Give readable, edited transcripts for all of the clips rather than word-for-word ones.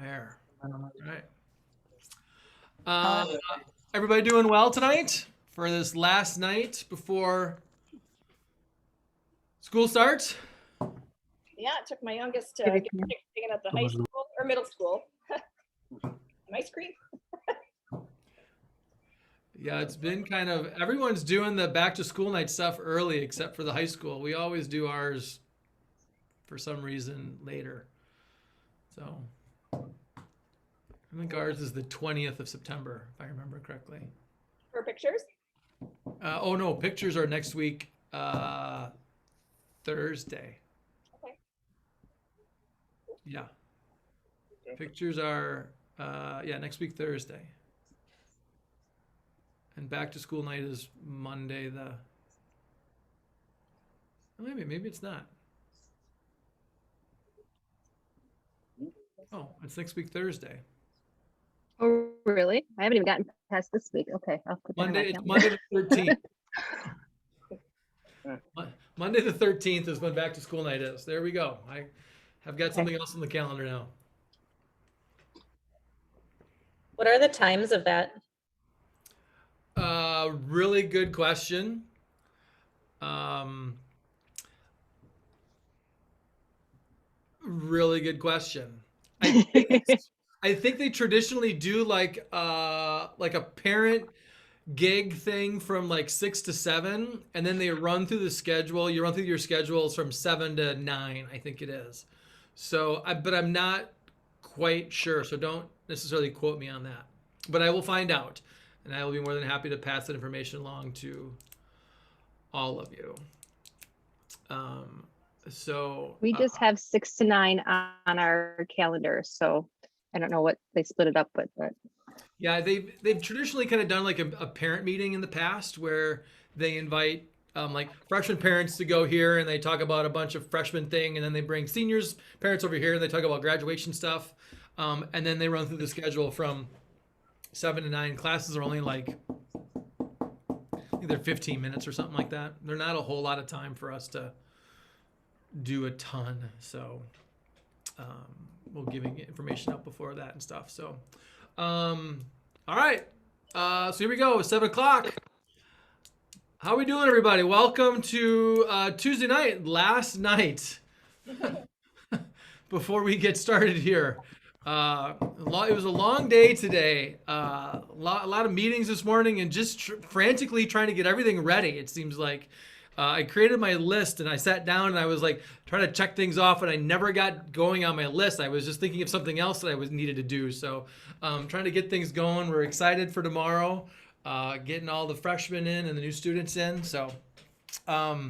There. All right. Uh, everybody doing well tonight for this last night before school starts? Yeah, it took my youngest to get taken at the high school or middle school. My screen. Yeah, it's been kind of everyone's doing the back to school night stuff early except for the high school. We always do ours for some reason later. So I think ours is the 20th of September, if I remember correctly. For pictures? Oh no, pictures are next week, Thursday. Okay. Yeah. Pictures are, next week, Thursday. And back to school night is Monday maybe it's not. Oh, it's next week, Thursday. Oh, really? I haven't even gotten past this week. Okay, I'll put that Monday, on it's my calendar. Monday the 13th. Monday the 13th is when back to school night is. There we go. I have got something else on the calendar now. What are the times of that? Really good question. Really good question. I think they traditionally do like a parent gig thing from like 6 to 7, and then they run through the schedule. You run through your schedules from 7 to 9, I think it is. So, but I'm not quite sure. So don't necessarily quote me on that. But I will find out, and I will be more than happy to pass that information along to all of you. We just have 6 to 9 on our calendar, so I don't know what they split it up with, but yeah, they've traditionally kind of done like a parent meeting in the past where they invite like freshman parents to go here and they talk about a bunch of freshman thing, and then they bring seniors parents over here and they talk about graduation stuff, and then they run through the schedule from 7 to 9. Classes are only like either 15 minutes or something like that. They're not a whole lot of time for us to do a ton, so we'll giving information out before that and stuff. So all right, so here we go, 7 o'clock. How we doing, everybody? Welcome to Tuesday night, last night before we get started here. It was a long day today, a lot of meetings this morning, and just frantically trying to get everything ready. It seems like I created my list and I sat down and I was like trying to check things off, and I never got going on my list. I was just thinking of something else that I was needed to do. So trying to get things going. We're excited for tomorrow, getting all the freshmen in and the new students in. So I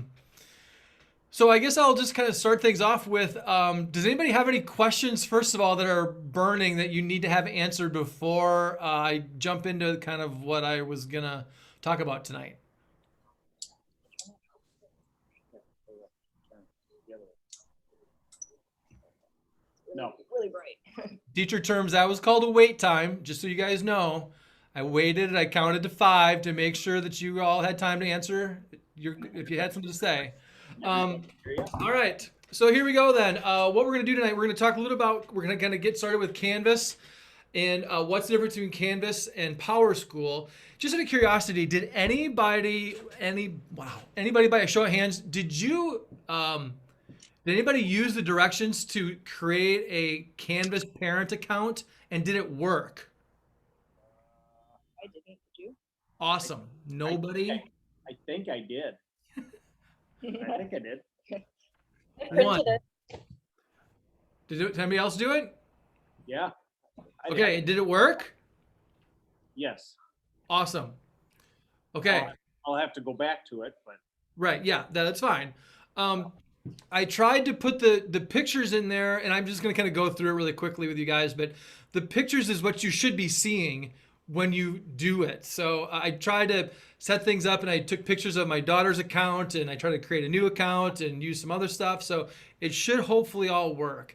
guess I'll just kind of start things off with, does anybody have any questions, first of all, that are burning that you need to have answered before I jump into kind of what I was going to talk about tonight? No. Really bright. Teacher terms, that was called a wait time, just so you guys know. I waited, I counted to 5 to make sure that you all had time to answer if you had something to say. All right, so here we go then. What we're going to do tonight, we're going to talk a little about, we're going to kind of get started with Canvas and what's the difference between Canvas and Powerschool. Just out of curiosity, did anybody by a show of hands, did anybody use the directions to create a Canvas parent account, and did it work? I didn't. Did you? Awesome. Nobody? I think I did. I think I did. I printed One. it. Did anybody else do it? Yeah. Okay, did it work? Yes. Awesome. Okay. I'll have to go back to it, but Right, yeah, that's fine. I tried to put the pictures in there, and I'm just going to kind of go through it really quickly with you guys, but the pictures is what you should be seeing when you do it. So I tried to set things up, and I took pictures of my daughter's account, and I tried to create a new account and use some other stuff. So it should hopefully all work.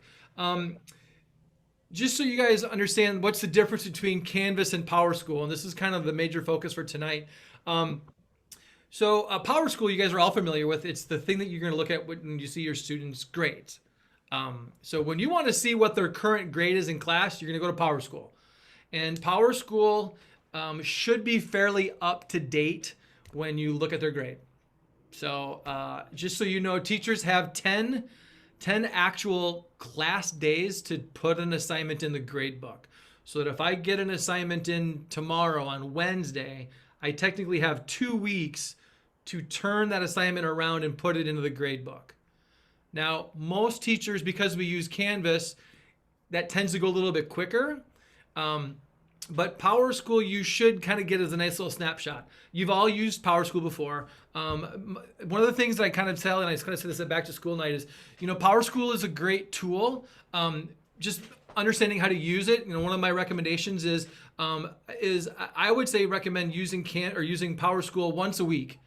Just so you guys understand what's the difference between Canvas and Powerschool, and this is kind of the major focus for tonight. So Powerschool, you guys are all familiar with. It's the thing that you're going to look at when you see your students' grades. So when you want to see what their current grade is in class, you're going to go to Powerschool. And Powerschool should be fairly up to date when you look at their grade. So just so you know, teachers have 10 actual class days to put an assignment in the grade book. So that if I get an assignment in tomorrow on Wednesday, I technically have 2 weeks to turn that assignment around and put it into the grade book. Now, most teachers, because we use Canvas, that tends to go a little bit quicker. But Powerschool, you should kind of get as a nice little snapshot. You've all used Powerschool before. One of the things that I kind of tell, and I kind of say this at back to school night, is, Powerschool is a great tool. Just understanding how to use it. One of my recommendations is I would say recommend using Powerschool once a week.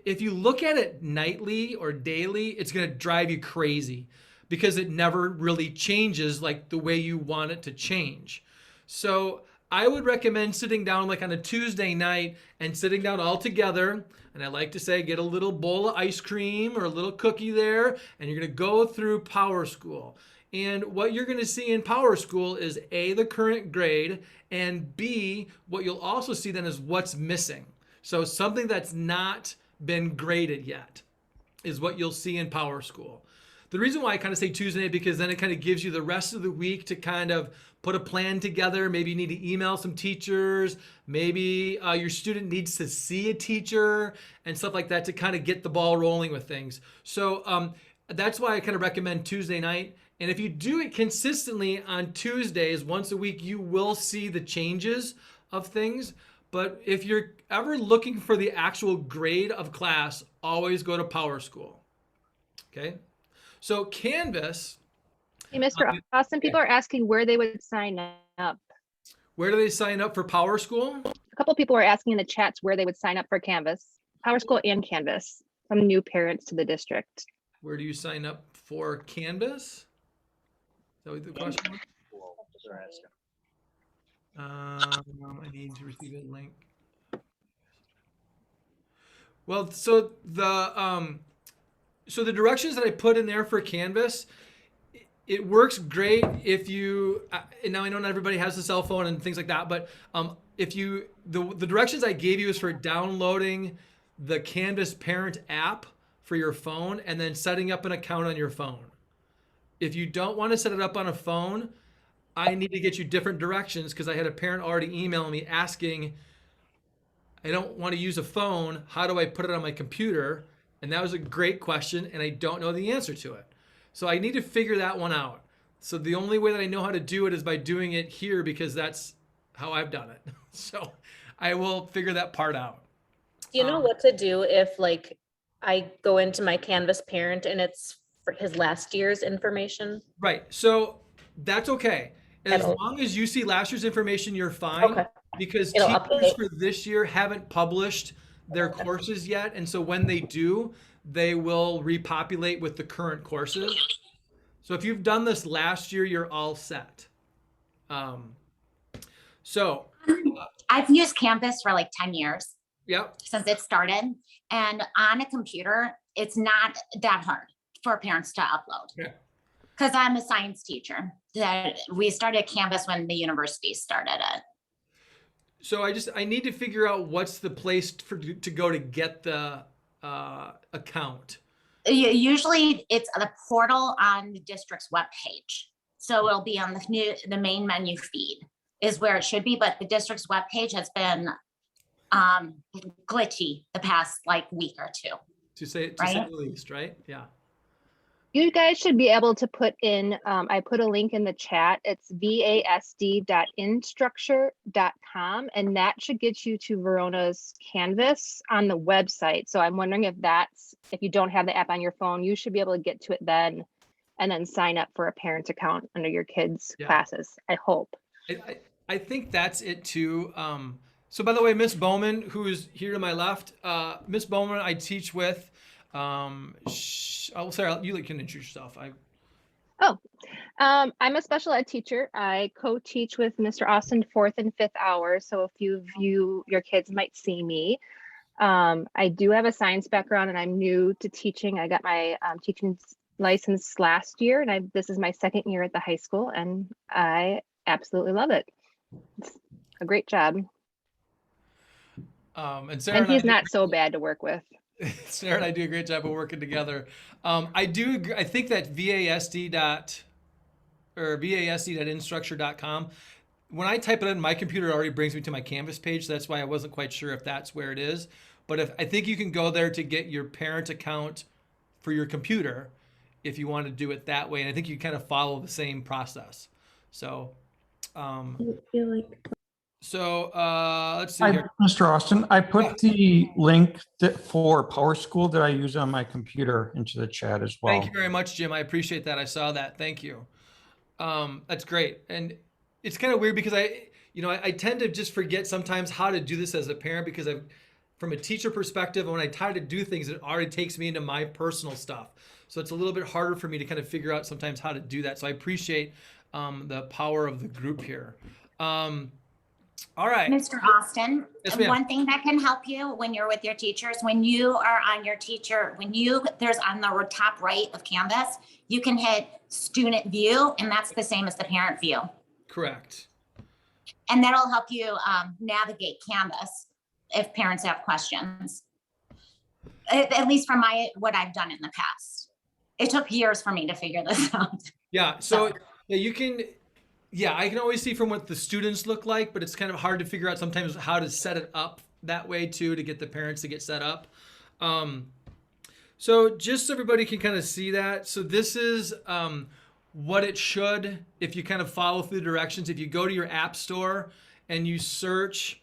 If you look at it nightly or daily, it's going to drive you crazy because it never really changes like the way you want it to change. So I would recommend sitting down like on a Tuesday night and sitting down all together. And I like to say, get a little bowl of ice cream or a little cookie there, and you're going to go through Powerschool. And what you're going to see in Powerschool is A, the current grade, and B, what you'll also see then is what's missing. So something that's not been graded yet is what you'll see in Powerschool. The reason why I kind of say Tuesday night, because then it kind of gives you the rest of the week to kind of put a plan together. Maybe you need to email some teachers. Maybe your student needs to see a teacher and stuff like that to kind of get the ball rolling with things. So that's why I kind of recommend Tuesday night. And if you do it consistently on Tuesdays, once a week, you will see the changes of things. But if you're ever looking for the actual grade of class, always go to Powerschool. Okay? So Canvas. Hey, Mr. Austin, people are asking where they would sign up. Where do they sign up for Powerschool? A couple people are asking in the chats where they would sign up for Canvas, PowerSchool and Canvas, from new parents to the district. Where do you sign up for Canvas? Is that what the question was? Cool. They're asking. I need to receive a link. Well, so the directions that I put in there for Canvas, it works great if you. Now I know not everybody has a cell phone and things like that, but if you the directions I gave you is for downloading the Canvas parent app for your phone and then setting up an account on your phone. If you don't want to set it up on a phone, I need to get you different directions because I had a parent already email me asking, I don't want to use a phone. How do I put it on my computer? And that was a great question, and I don't know the answer to it. So I need to figure that one out. So the only way that I know how to do it is by doing it here because that's how I've done it. So I will figure that part out. Do you know what to do if like I go into my Canvas parent and it's for his last year's information? Right. So that's okay. As It'll- long as you see last year's information, you're fine. Okay. Because It'll teachers update. for this year haven't published their courses yet. And so when they do, they will repopulate with the current courses. So if you've done this last year, you're all set. So, I've used Canvas for like 10 years yep. since it started. And on a computer, it's not that hard for parents to upload. Yeah. Because I'm a science teacher. That we started Canvas when the university started it. So I need to figure out what's the place to go to get the account. Usually it's the portal on the district's webpage. So it'll be on the main menu feed is where it should be, but the district's webpage has been glitchy the past like week or two. To say Right. the least, right? Yeah. You guys should be able to put in, I put a link in the chat. It's vasd.instructure.com, and that should get you to Verona's Canvas on the website. So I'm wondering if you don't have the app on your phone, you should be able to get to it then and then sign up for a parent account under your kids' Yeah. classes, I hope. I think that's it too. So by the way, Miss Bowman, who is here to my left, Miss Bowman, I teach with. Sarah, you can introduce yourself. I'm a special ed teacher. I co-teach with Mr. Austin 4th and 5th hours. So a few of your kids might see me. I do have a science background and I'm new to teaching. I got my teaching licensed last year, and this is my second year at the high school, and I absolutely love it. It's a great job. And Sarah And and I he's do, not so bad to work with. Sarah and I do a great job of working together. I do agree, I think that vasd.instructure.com, when I type it in, my computer already brings me to my Canvas page. So that's why I wasn't quite sure if that's where it is. But I think you can go there to get your parent account for your computer if you want to do it that way. And I think you kind of follow the same process. So, let's see here. Mr. Austin, I Yeah. put the link for PowerSchool that I use on my computer into the chat as well. Thank you very much, Jim. I appreciate that. I saw that. Thank you. That's great. And it's kind of weird because I tend to just forget sometimes how to do this as a parent because from a teacher perspective, when I try to do things, it already takes me into my personal stuff. So it's a little bit harder for me to kind of figure out sometimes how to do that. So I appreciate the power of the group here. All right. Mr. Austin, Yes, ma'am. one thing that can help you when you're with your teachers, when you are on your teacher, there's on the top right of Canvas, you can hit student view, and that's the same as the parent view. Correct. And that'll help you navigate Canvas if parents have questions. At least from what I've done in the past. It took years for me to figure this out. Yeah. So yeah, you can. Yeah, I can always see from what the students look like, but it's kind of hard to figure out sometimes how to set it up that way too, to get the parents to get set up. So just so everybody can kind of see that. So this is what it should, if you kind of follow through the directions. If you go to your app store and you search,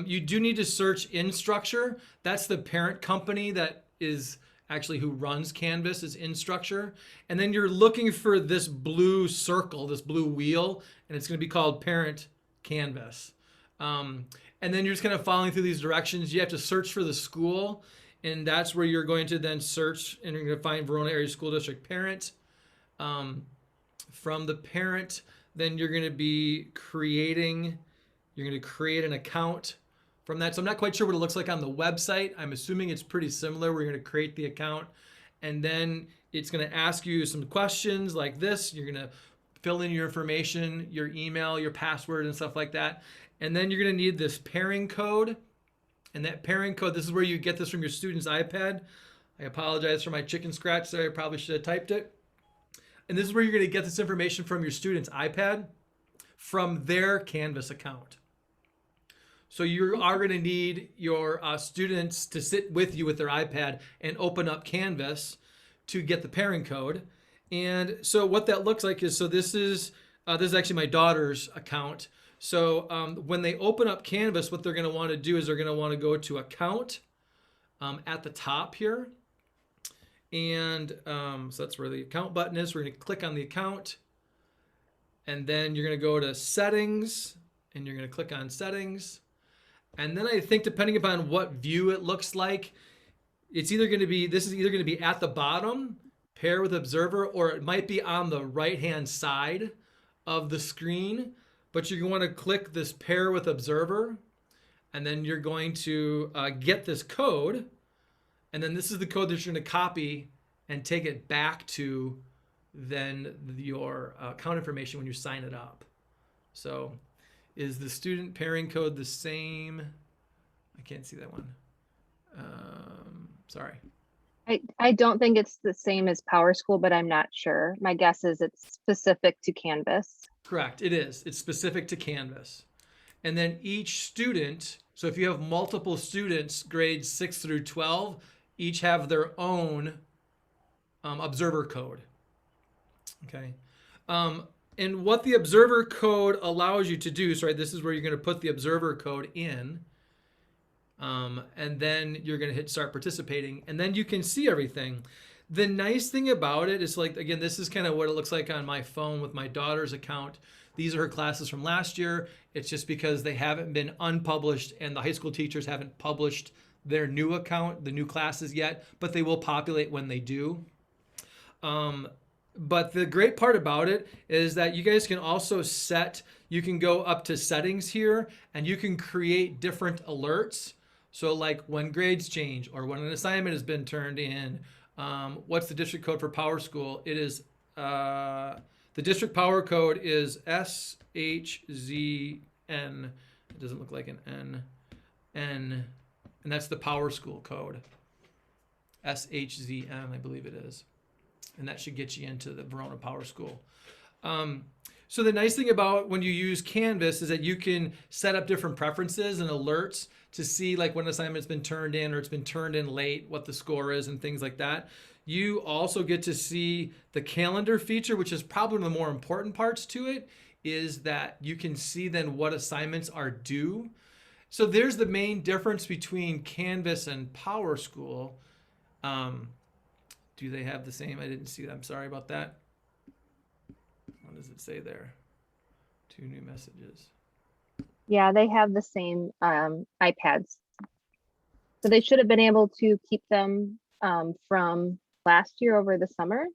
you do need to search Instructure. That's the parent company that is actually who runs Canvas, is Instructure. And then you're looking for this blue circle, this blue wheel, and it's going to be called Parent Canvas. And then you're just kind of following through these directions. You have to search for the school, and that's where you're going to then search, and you're going to find Verona Area School District Parent. From the parent, then you're going to create an account from that. So I'm not quite sure what it looks like on the website. I'm assuming it's pretty similar. We're going to create the account, and then it's going to ask you some questions like this. You're going to fill in your information, your email, your password, and stuff like that. And then you're going to need this pairing code. And that pairing code, this is where you get this from your student's iPad. I apologize for my chicken scratch there. I probably should have typed it. And this is where you're going to get this information from your student's iPad from their Canvas account. So you are going to need your students to sit with you with their iPad and open up Canvas to get the pairing code. And so what that looks like is, so this is actually my daughter's account. So when they open up Canvas, what they're going to want to do is they're going to want to go to account at the top here. And so that's where the account button is. We're going to click on the account. And then you're going to go to settings, and you're going to click on settings. And then I think depending upon what view it looks like, this is either going to be at the bottom, pair with observer, or it might be on the right-hand side of the screen. But you're going to want to click this pair with observer, and then you're going to get this code. And then this is the code that you're going to copy and take it back to then your account information when you sign it up. So is the student pairing code the same? I can't see that one. Sorry. I don't think it's the same as PowerSchool, but I'm not sure. My guess is it's specific to Canvas. Correct. It is. It's specific to Canvas. And then each student, so if you have multiple students, grades 6 through 12, each have their own observer code. Okay. And what the observer code allows you to do, sorry, this is where you're going to put the observer code in. And then you're going to hit start participating, and then you can see everything. The nice thing about it is, like, again, this is kind of what it looks like on my phone with my daughter's account. These are her classes from last year. It's just because they haven't been unpublished and the high school teachers haven't published their new account, the new classes yet, but they will populate when they do. But the great part about it is that you guys can also you can go up to settings here, and you can create different alerts. So like when grades change, or when an assignment has been turned in, What's the district code for Powerschool? It is the district power code is SHZN. It doesn't look like an N, and that's the Powerschool code. SHZN, I believe it is, and that should get you into the Verona Powerschool. So the nice thing about when you use Canvas is that you can set up different preferences and alerts to see like when an assignment's been turned in or it's been turned in late, what the score is and things like that. You also get to see the calendar feature, which is probably one of the more important parts to it, is that you can see then what assignments are due. So there's the main difference between Canvas and Powerschool. Do they have the same? I didn't see that. I'm sorry about that. What does it say there? 2 new messages. Yeah, they have the same iPads. So they should have been able to keep them from last year over the summer.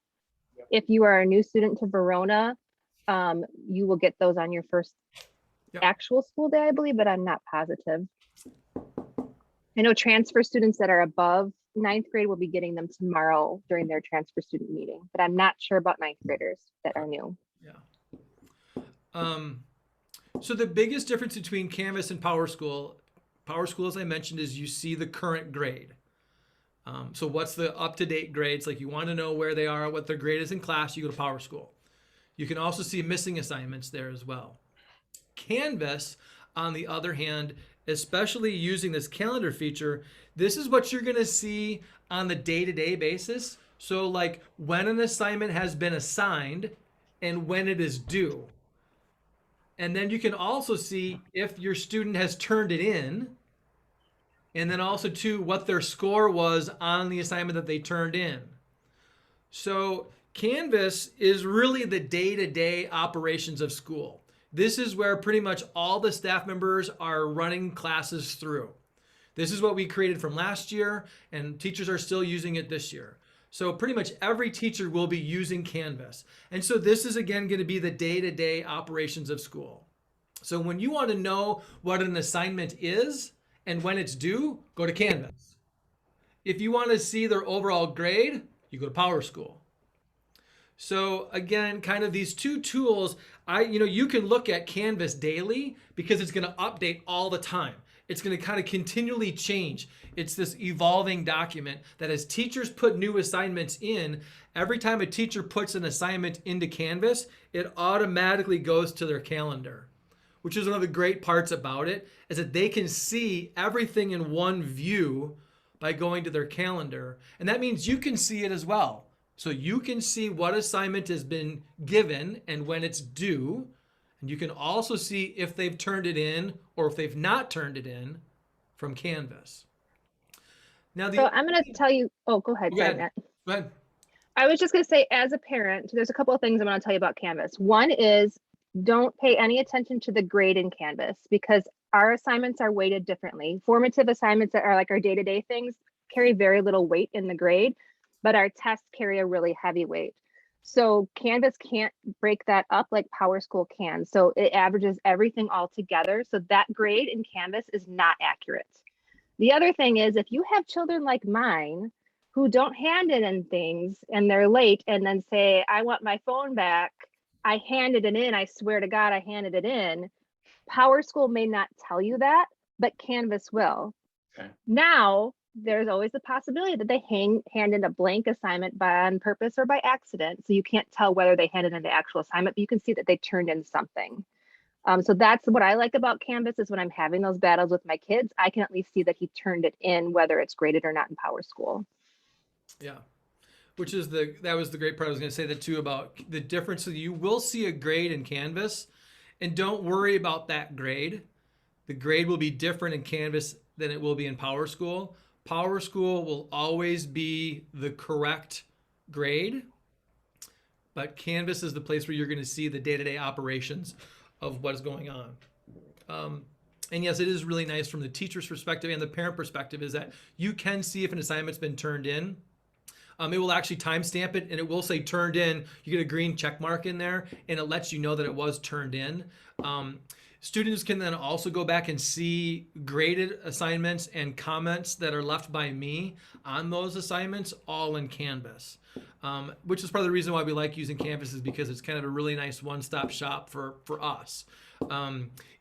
Yep. If you are a new student to Verona, you will get those on your first Yep. actual school day, I believe, but I'm not positive. I know transfer students that are above 9th grade will be getting them tomorrow during their transfer student meeting, but I'm not sure about 9th graders that are new. Yeah. So the biggest difference between Canvas and Powerschool, as I mentioned, is you see the current grade. So what's the up-to-date grades? Like you want to know where they are, what their grade is in class, you go to Powerschool. You can also see missing assignments there as well. Canvas, on the other hand, especially using this calendar feature, this is what you're going to see on the day-to-day basis. So like when an assignment has been assigned and when it is due. And then you can also see if your student has turned it in, and then also too what their score was on the assignment that they turned in. So Canvas is really the day-to-day operations of school. This is where pretty much all the staff members are running classes through. This is what we created from last year, and teachers are still using it this year. So pretty much every teacher will be using Canvas. And so this is again going to be the day-to-day operations of school. So when you want to know what an assignment is and when it's due, go to Canvas. If you want to see their overall grade, you go to Powerschool. So again, kind of these two tools, you can look at Canvas daily because it's going to update all the time. It's going to kind of continually change. It's this evolving document that as teachers put new assignments in, every time a teacher puts an assignment into Canvas, it automatically goes to their calendar, which is one of the great parts about it, is that they can see everything in one view by going to their calendar. And that means you can see it as well. So you can see what assignment has been given and when it's due. And you can also see if they've turned it in or if they've not turned it in from Canvas. Now, So I'm going to tell you, oh, go ahead. Go Sorry, ahead. Matt. Go ahead. I was just going to say, as a parent, there's a couple of things I'm going to tell you about Canvas. One is don't pay any attention to the grade in Canvas because our assignments are weighted differently. Formative assignments that are like our day-to-day things carry very little weight in the grade, but our tests carry a really heavy weight. So Canvas can't break that up like Powerschool can. So it averages everything all together. So that grade in Canvas is not accurate. The other thing is if you have children like mine who don't hand in things and they're late and then say, I want my phone back, I handed it in, I swear to God, I handed it in. Powerschool may not tell you that, but Canvas will. Okay. Now, there's always the possibility that they hand in a blank assignment on purpose or by accident. So you can't tell whether they handed in the actual assignment, but you can see that they turned in something. So that's what I like about Canvas is when I'm having those battles with my kids, I can at least see that he turned it in, whether it's graded or not in Powerschool. Yeah. Which is that was the great part. I was going to say that too about the difference. So you will see a grade in Canvas, and don't worry about that grade. The grade will be different in Canvas than it will be in Powerschool. Powerschool will always be the correct grade, but Canvas is the place where you're going to see the day-to-day operations of what is going on. And yes, it is really nice from the teacher's perspective and the parent perspective is that you can see if an assignment's been turned in. It will actually timestamp it and it will say turned in. You get a green check mark in there and it lets you know that it was turned in. Students can then also go back and see graded assignments and comments that are left by me on those assignments, all in Canvas. Which is part of the reason why we like using Canvas, is because it's kind of a really nice one-stop shop for us.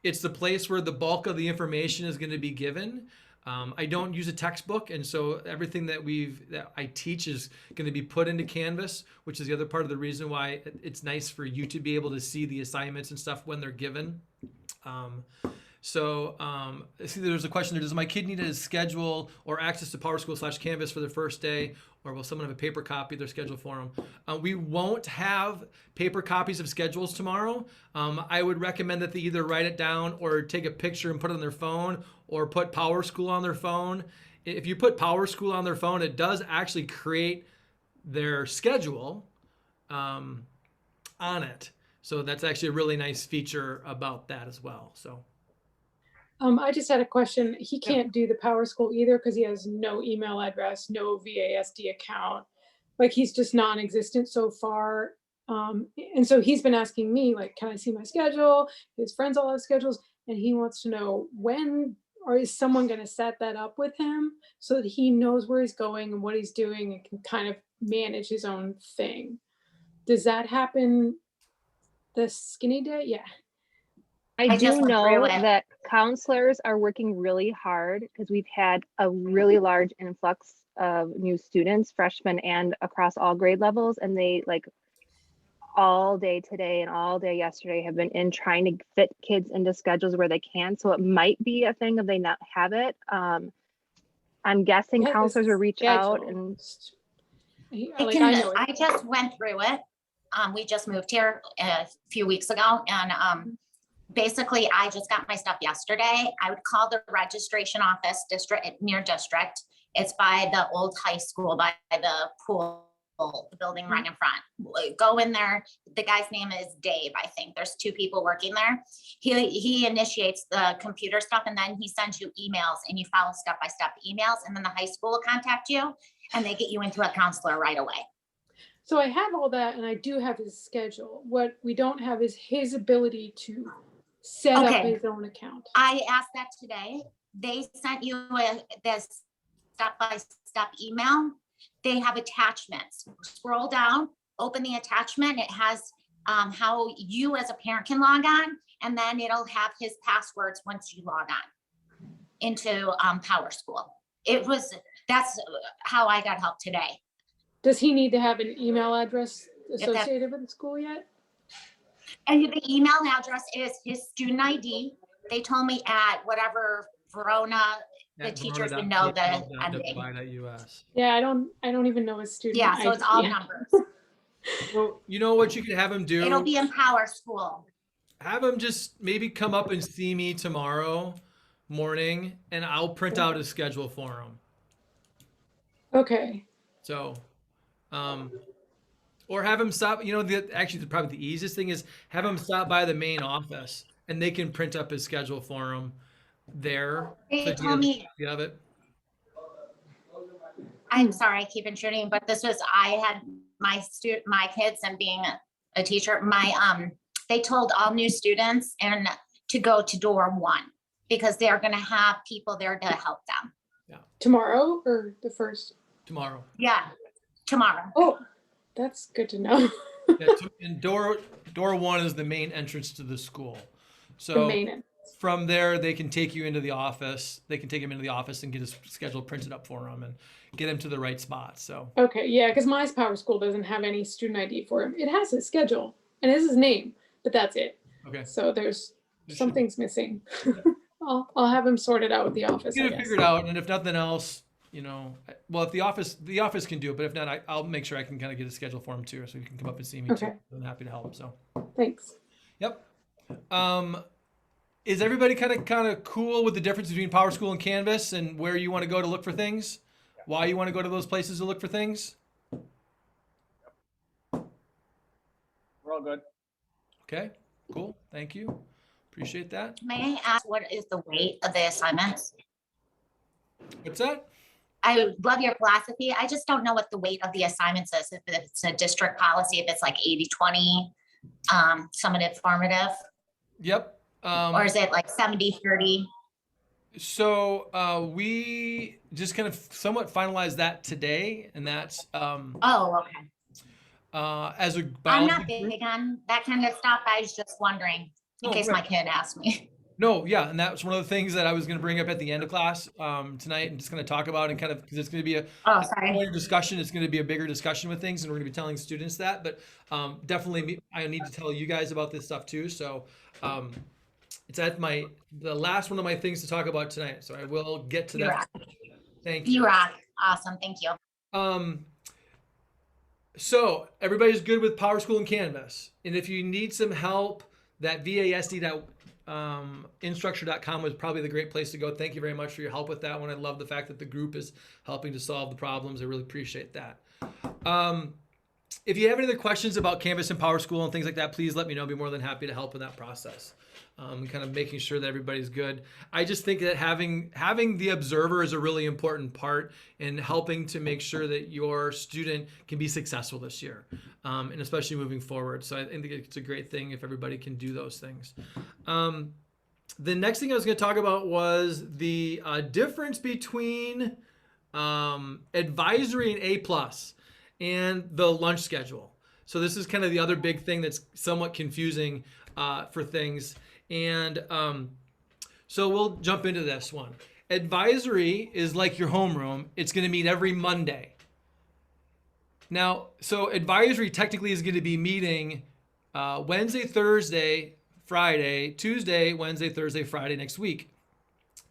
It's the place where the bulk of the information is going to be given. I don't use a textbook, and so everything that I teach is going to be put into Canvas, which is the other part of the reason why it's nice for you to be able to see the assignments and stuff when they're given. See, there's a question there. Does my kid need a schedule or access to Powerschool/Canvas for their first day, or will someone have a paper copy of their schedule for them? We won't have paper copies of schedules tomorrow. I would recommend that they either write it down or take a picture and put it on their phone, or put Powerschool on their phone. If you put Powerschool on their phone, it does actually create their schedule on it. So that's actually a really nice feature about that as well. So. I just had a question. He can't do the Powerschool either because he has no email address, no VASD account. Like, he's just non-existent so far. And so he's been asking me, like, can I see my schedule? His friends all have schedules, and he wants to know when, or is someone going to set that up with him so that he knows where he's going and what he's doing and can kind of manage his own thing. Does that happen the skinny day? Yeah. I just do went through know it. that counselors are working really hard because we've had a really large influx of new students, freshmen and across all grade levels. And they, like, all day today and all day yesterday have been in trying to fit kids into schedules where they can. So it might be a thing if they not have it. I'm guessing Yeah, counselors will reach out schedule. and I just went through it. We just moved here a few weeks ago, and basically I just got my stuff yesterday. I would call the registration office near district. It's by the old high school, by the pool, the building right in front. Go in there. The guy's name is Dave, I think. There's 2 people working there. He initiates the computer stuff, and then he sends you emails, and you follow step-by-step emails, and then the high school will contact you and they get you into a counselor right away. So I have all that, and I do have his schedule. What we don't have is his ability to set up Okay. his own account. I asked that today. They sent you this step-by-step email. They have attachments. Scroll down, open the attachment. It has how you as a parent can log on, and then it'll have his passwords once you log on into Powerschool. That's how I got help today. Does he need to have an email address associated with the school yet? And the email address is his student ID. They told me at whatever Verona, the teachers would know the ending. .us. Yeah, I don't even know his student. Yeah, so it's all ID. numbers. So you know what you could have him do? It'll be in Powerschool. Have him just maybe come up and see me tomorrow morning, and I'll print out his schedule for him. Okay. So, or have him stop. You know, actually, probably the easiest thing is have him stop by the main office, and they can print up his schedule for him there. They told me, you have it. I'm sorry, I keep intruding, but I had my kids, and being a teacher, they told all new students and to go to door 1 because they're going to have people there to help them. Tomorrow or the first? Tomorrow. Yeah, tomorrow. Oh, that's good to know. And door 1 is the main entrance to the school. The So main. from there, they can take you into the office. They can take him into the office and get his schedule printed up for him and get him to the right spot. So Okay, yeah, because my Powerschool doesn't have any student ID for him. It has his schedule and it has his name, but that's it. okay, So there's There should something's missing. I'll have him sorted out with the office. get I it guess. figured out. And if nothing else, you know, well, if the office can do it, but if not, I'll make sure I can kind of get a schedule for him too, so he can come up and see me too. Okay. I'm happy to help. So Thanks. yep. Is everybody kind of cool with the difference between Powerschool and Canvas and where you want to go to look for things? Why you want to go to those places to look for things? We're all good. Okay, cool. Thank you. Appreciate that. May I ask what is the weight of the assignments? What's that? I love your philosophy. I just don't know what the weight of the assignments is. If it's a district policy, if it's like 80-20, summative, formative. Yep. Or is it like 70-30? So we just kind of somewhat finalized that today, and that's Oh, okay. as a I'm biology not group. big on that kind of stuff. I was just wondering in Oh, case right. my kid asked me. No, yeah, and that's one of the things that I was going to bring up at the end of class tonight, and just going to talk about and kind of because it's going to be Oh, a sorry. more discussion. It's going to be a bigger discussion with things, and we're going to be telling students that. But definitely, I need to tell you guys about this stuff too. So it's at the last one of my things to talk about tonight. So I will get to You that. rock. Thank You you. rock. Awesome. Thank you. So everybody's good with PowerSchool and Canvas. And if you need some help, that VASD.instructure.com was probably the great place to go. Thank you very much for your help with that one. I love the fact that the group is helping to solve the problems. I really appreciate that. If you have any other questions about Canvas and PowerSchool and things like that, please let me know. I'll be more than happy to help in that process. Kind of making sure that everybody's good. I just think that having the observer is a really important part in helping to make sure that your student can be successful this year, and especially moving forward. So I think it's a great thing if everybody can do those things. The next thing I was going to talk about was the difference between advisory and A+ and the lunch schedule. So this is kind of the other big thing that's somewhat confusing for things. And so we'll jump into this one. Advisory is like your homeroom. It's going to meet every Monday. Now, so advisory technically is going to be meeting Wednesday, Thursday, Friday, Tuesday, Wednesday, Thursday, Friday next week.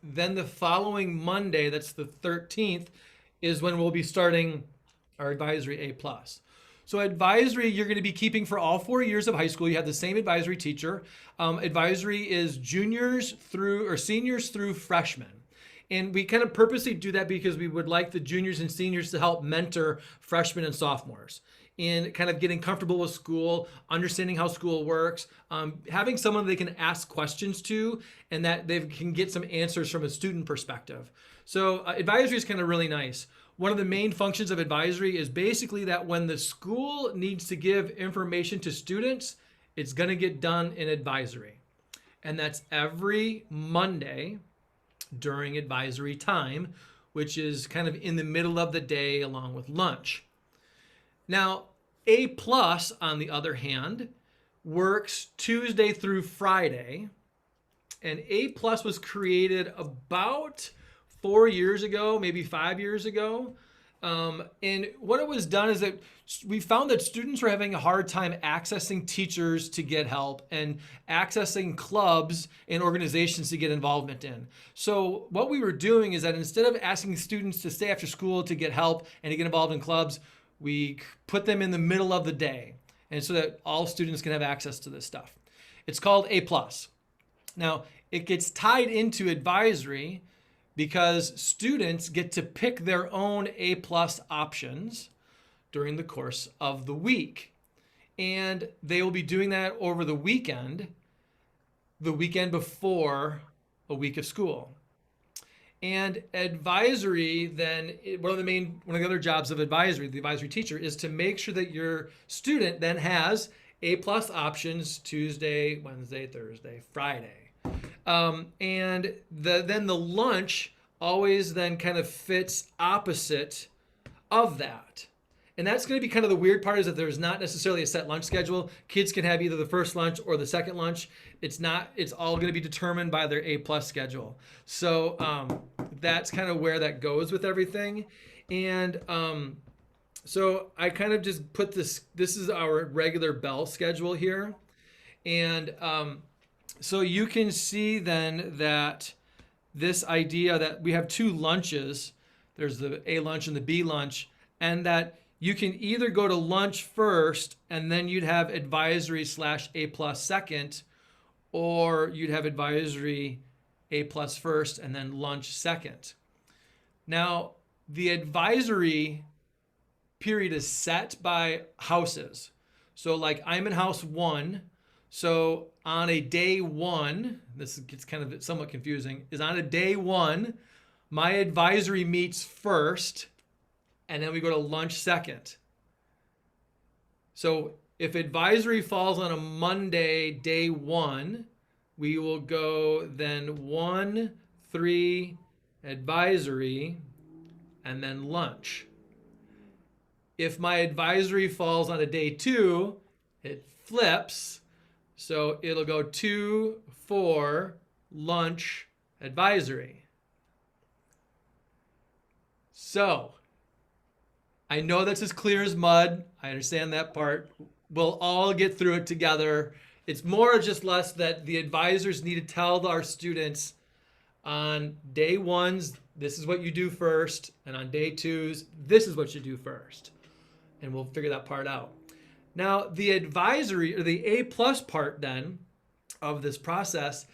Then the following Monday, that's the 13th, is when we'll be starting our advisory A+. So advisory, you're going to be keeping for all 4 years of high school. You have the same advisory teacher. Advisory is seniors through freshmen. And we kind of purposely do that because we would like the juniors and seniors to help mentor freshmen and sophomores in kind of getting comfortable with school, understanding how school works, having someone they can ask questions to, and that they can get some answers from a student perspective. So advisory is kind of really nice. One of the main functions of advisory is basically that when the school needs to give information to students, it's going to get done in advisory. And that's every Monday during advisory time, which is kind of in the middle of the day along with lunch. Now, A+, on the other hand, works Tuesday through Friday. And A+ was created about 4 years ago, maybe 5 years ago. And what it was done is that we found that students were having a hard time accessing teachers to get help and accessing clubs and organizations to get involvement in. So what we were doing is that instead of asking students to stay after school to get help and to get involved in clubs, we put them in the middle of the day, and so that all students can have access to this stuff. It's called A+. Now, it gets tied into advisory because students get to pick their own A+ options during the course of the week. And they will be doing that over the weekend before a week of school. And advisory then, one of the other jobs of advisory, the advisory teacher, is to make sure that your student then has A+ options Tuesday, Wednesday, Thursday, Friday. And then the lunch always then kind of fits opposite of that. And that's going to be kind of the weird part, is that there's not necessarily a set lunch schedule. Kids can have either the first lunch or the second lunch. It's all going to be determined by their A+ schedule. So that's kind of where that goes with everything. And so I kind of just put this is our regular bell schedule here. And so you can see then that this idea that we have 2 lunches, there's the A lunch and the B lunch, and that you can either go to lunch first and then you'd have advisory / A+ second, or you'd have advisory A+ first and then lunch second. Now, the advisory period is set by houses. So like I'm in house 1. So on a day 1, this gets kind of somewhat confusing, is on a day 1, my advisory meets first, and then we go to lunch second. So if advisory falls on a Monday, day 1, we will go then 1, 3, advisory, and then lunch. If my advisory falls on a day 2, it flips. So it'll go 2, 4, lunch, advisory. So I know that's as clear as mud. I understand that part. We'll all get through it together. It's more just less that the advisors need to tell our students on day 1s, this is what you do first, and on day 2s, this is what you do first. And we'll figure that part out. Now, the advisory, or the A+ part then of this process,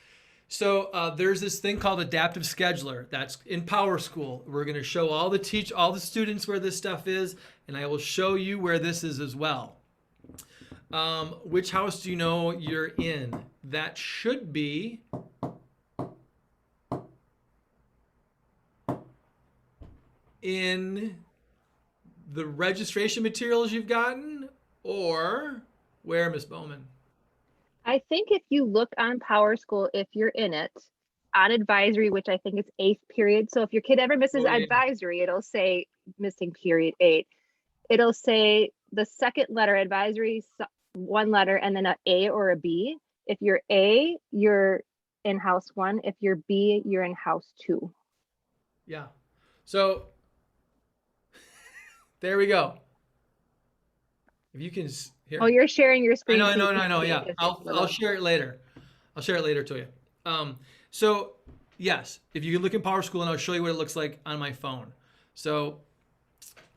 so there's this thing called adaptive scheduler that's in Powerschool. We're going to show all the students where this stuff is, and I will show you where this is as well. Which house do you know you're in? That should be in the registration materials you've gotten, or where, Miss Bowman? I think if you look on Powerschool, if you're in it, on advisory, which I think is 8th period. So if your kid ever misses Oh, yeah. advisory, it'll say missing period 8. It'll say the second letter advisory, one letter, and then an A or a B. If you're A, you're in house 1. If you're B, you're in house 2. Yeah. So there we go. If you can here. Oh, you're sharing your I screen. know, I so know, you I can know. see it Yeah, 'cause it's I'll little. share it later. I'll share it later to you. So yes, if you can look in Powerschool, and I'll show you what it looks like on my phone. So,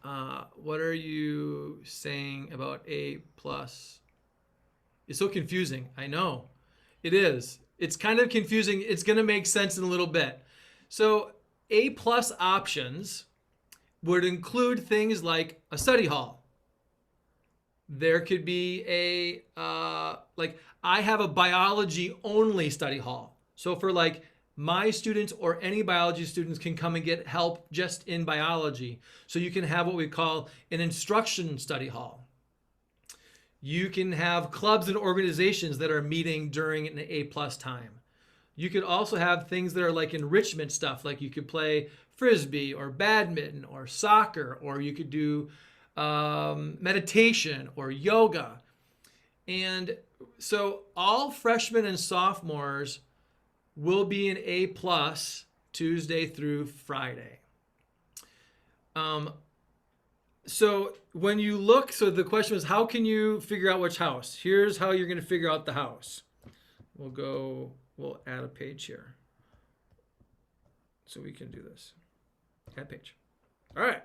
what are you saying about A+? It's so confusing. I know, it is. It's kind of confusing. It's going to make sense in a little bit. So A+ options would include things like a study hall. There could be a, like I have a biology only study hall. So for like my students or any biology students can come and get help just in biology. So you can have what we call an instruction study hall. You can have clubs and organizations that are meeting during an A+ time. You could also have things that are like enrichment stuff, like you could play Frisbee or badminton or soccer, or you could do meditation or yoga. And so all freshmen and sophomores will be in A+ Tuesday through Friday. So when you look, so the question was, how can you figure out which house? Here's how you're going to figure out the house. We'll add a page here. So we can do this. Add page. All right.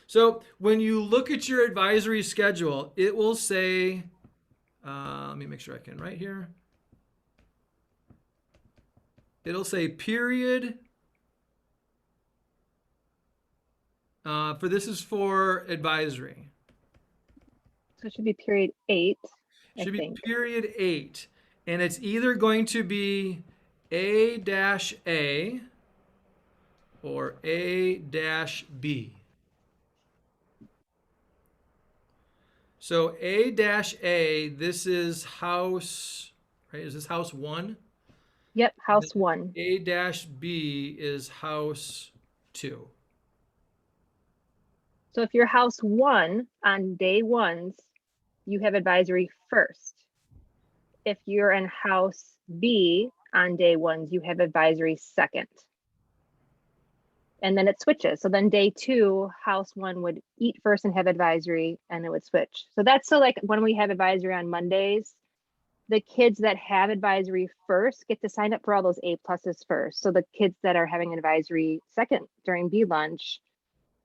So when you look at your advisory schedule, it will say, let me make sure I can write here. It'll say period. For this is for advisory. So it should be period 8. Should I be think. period 8. And it's either going to be A-A or A-B. So A-A, this is house, right? Is this house 1? Yep, house 1. A-B is house 2. So if you're house 1 on day 1s, you have advisory first. If you're in house B on day 1s, you have advisory second. And then it switches. So then day 2, house 1 would eat first and have advisory, and it would switch. So that's so like when we have advisory on Mondays, the kids that have advisory first get to sign up for all those A+ first. So the kids that are having advisory second during B lunch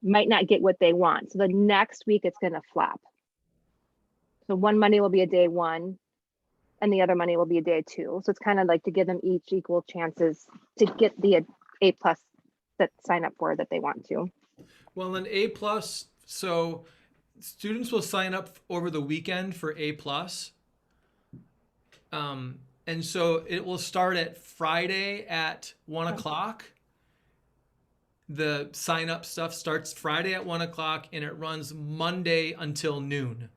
might not get what they want. So the next week it's going to flop. So one Monday will be a day 1 and the other Monday will be a day 2. So it's kind of like to give them each equal chances to get the A+ that sign up for that they want to. Well, an A+, so students will sign up over the weekend for A+. And so it will start at Friday at 1 o'clock. The sign up stuff starts Friday at 1 o'clock and it runs Monday until noon.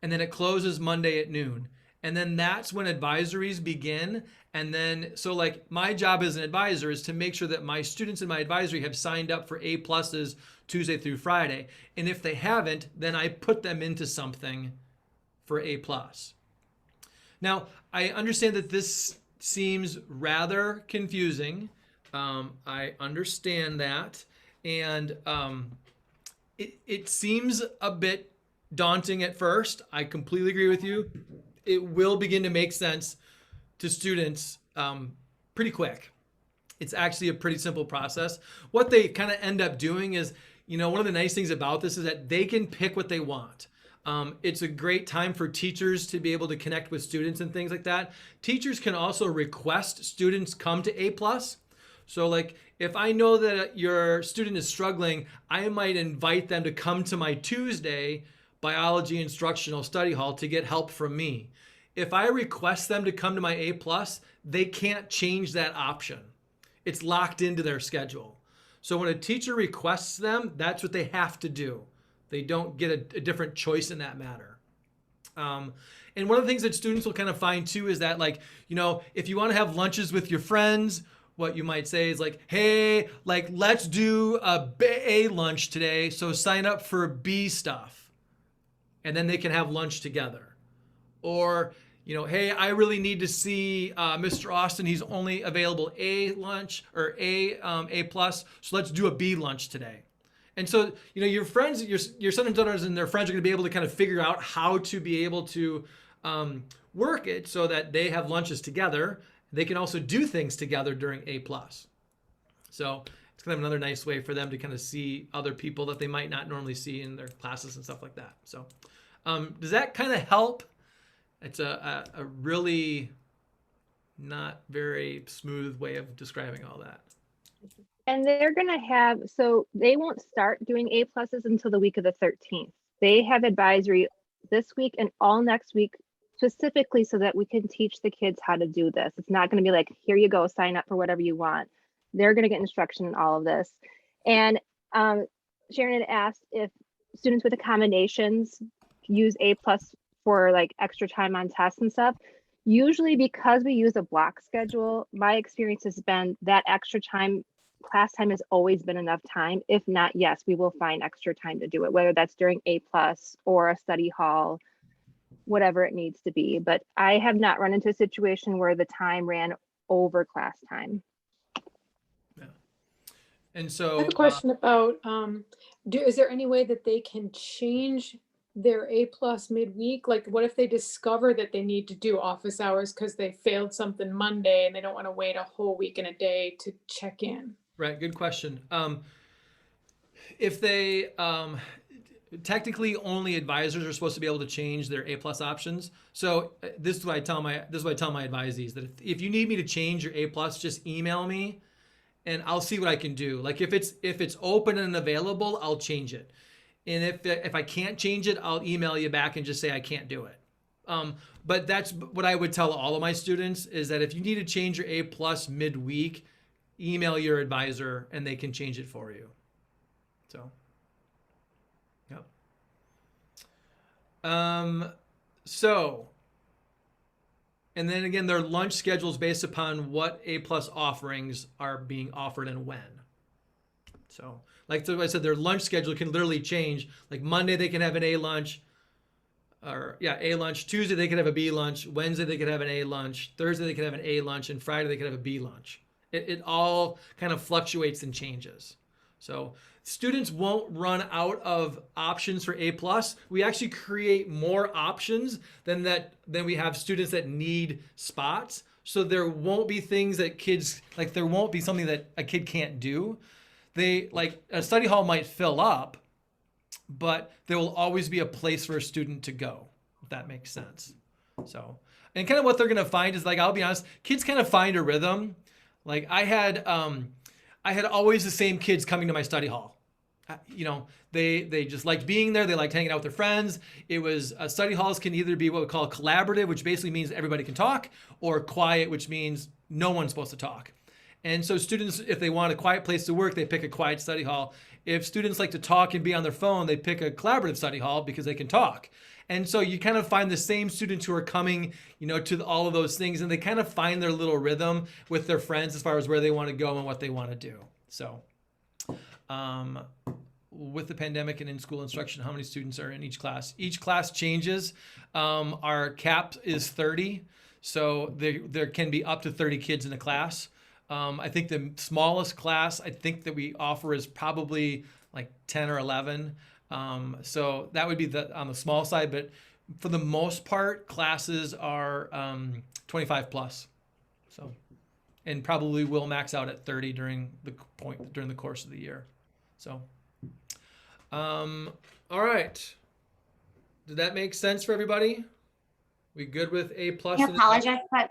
And then it closes Monday at noon. And then that's when advisories begin. And then, so like my job as an advisor is to make sure that my students in my advisory have signed up for A pluses Tuesday through Friday. And if they haven't, then I put them into something for A plus. Now, I understand that this seems rather confusing. I understand that. And it seems a bit daunting at first. I completely agree with you. It will begin to make sense to students pretty quick. It's actually a pretty simple process. What they kind of end up doing is, one of the nice things about this is that they can pick what they want. It's a great time for teachers to be able to connect with students and things like that. Teachers can also request students come to A plus. So like if I know that your student is struggling, I might invite them to come to my Tuesday biology instructional study hall to get help from me. If I request them to come to my A plus, they can't change that option. It's locked into their schedule. So when a teacher requests them, that's what they have to do. They don't get a different choice in that matter. And one of the things that students will kind of find too is that like, if you want to have lunches with your friends, what you might say is like, hey, like let's do a lunch today. So sign up for B stuff. And then they can have lunch together. Or, hey, I really need to see Mr. Austin. He's only available A lunch or A plus. So let's do a B lunch today. And so, your friends, your son and daughters and their friends are going to be able to kind of figure out how to be able to work it so that they have lunches together. They can also do things together during A plus. So it's kind of another nice way for them to kind of see other people that they might not normally see in their classes and stuff like that. So does that kind of help? It's a really not very smooth way of describing all that. And they're going to have, so they won't start doing A pluses until the week of the 13th. They have advisory this week and all next week specifically so that we can teach the kids how to do this. It's not going to be like, here you go, sign up for whatever you want. They're going to get instruction in all of this. And Sharon had asked if students with accommodations use A plus for like extra time on tests and stuff. Usually because we use a block schedule, my experience has been that extra time, class time has always been enough time. If not, yes, we will find extra time to do it, whether that's during A plus or a study hall, whatever it needs to be. But I have not run into a situation where the time ran over class time. Yeah. And so I have a question about, is there any way that they can change their A plus midweek? Like what if they discover that they need to do office hours because they failed something Monday and they don't want to wait a whole week and a day to check in? Right, good question. If they technically only advisors are supposed to be able to change their A plus options. So this is what I tell my advisees, that if you need me to change your A plus, just email me and I'll see what I can do. Like if it's open and available, I'll change it. And if I can't change it, I'll email you back and just say I can't do it. But that's what I would tell all of my students is that if you need to change your A plus midweek, email your advisor and they can change it for you. So, yep. And then again, their lunch schedule is based upon what A plus offerings are being offered and when. So, like I said, their lunch schedule can literally change. Like Monday, they can have an A lunch. A lunch. Tuesday, they could have a B lunch. Wednesday, they could have an A lunch. Thursday, they could have an A lunch. And Friday, they could have a B lunch. It all kind of fluctuates and changes. So students won't run out of options for A plus. We actually create more options than we have students that need spots. So there won't be things that kids, like there won't be something that a kid can't do. They like a study hall might fill up, but there will always be a place for a student to go, if that makes sense. So, and kind of what they're going to find is like, I'll be honest, kids kind of find a rhythm. Like I had always the same kids coming to my study hall. They just liked being there. They liked hanging out with their friends. It was study halls can either be what we call collaborative, which basically means everybody can talk, or quiet, which means no one's supposed to talk. And so students, if they want a quiet place to work, they pick a quiet study hall. if students like to talk and be on their phone, they pick a collaborative study hall because they can talk. And so you kind of find the same students who are coming, to all of those things, and they kind of find their little rhythm with their friends as far as where they want to go and what they want to do. So, with the pandemic and in-school instruction, how many students are in each class? Each class changes. Our cap is 30, so there can be up to 30 kids in a class. I think the smallest class I think that we offer is probably like 10 or 11. So that would be on the small side, but for the most part, classes are 25 plus. So, and probably will max out at 30 during the course of the year. So, all right. Did that make sense for everybody? We good with A plus? I apologize, but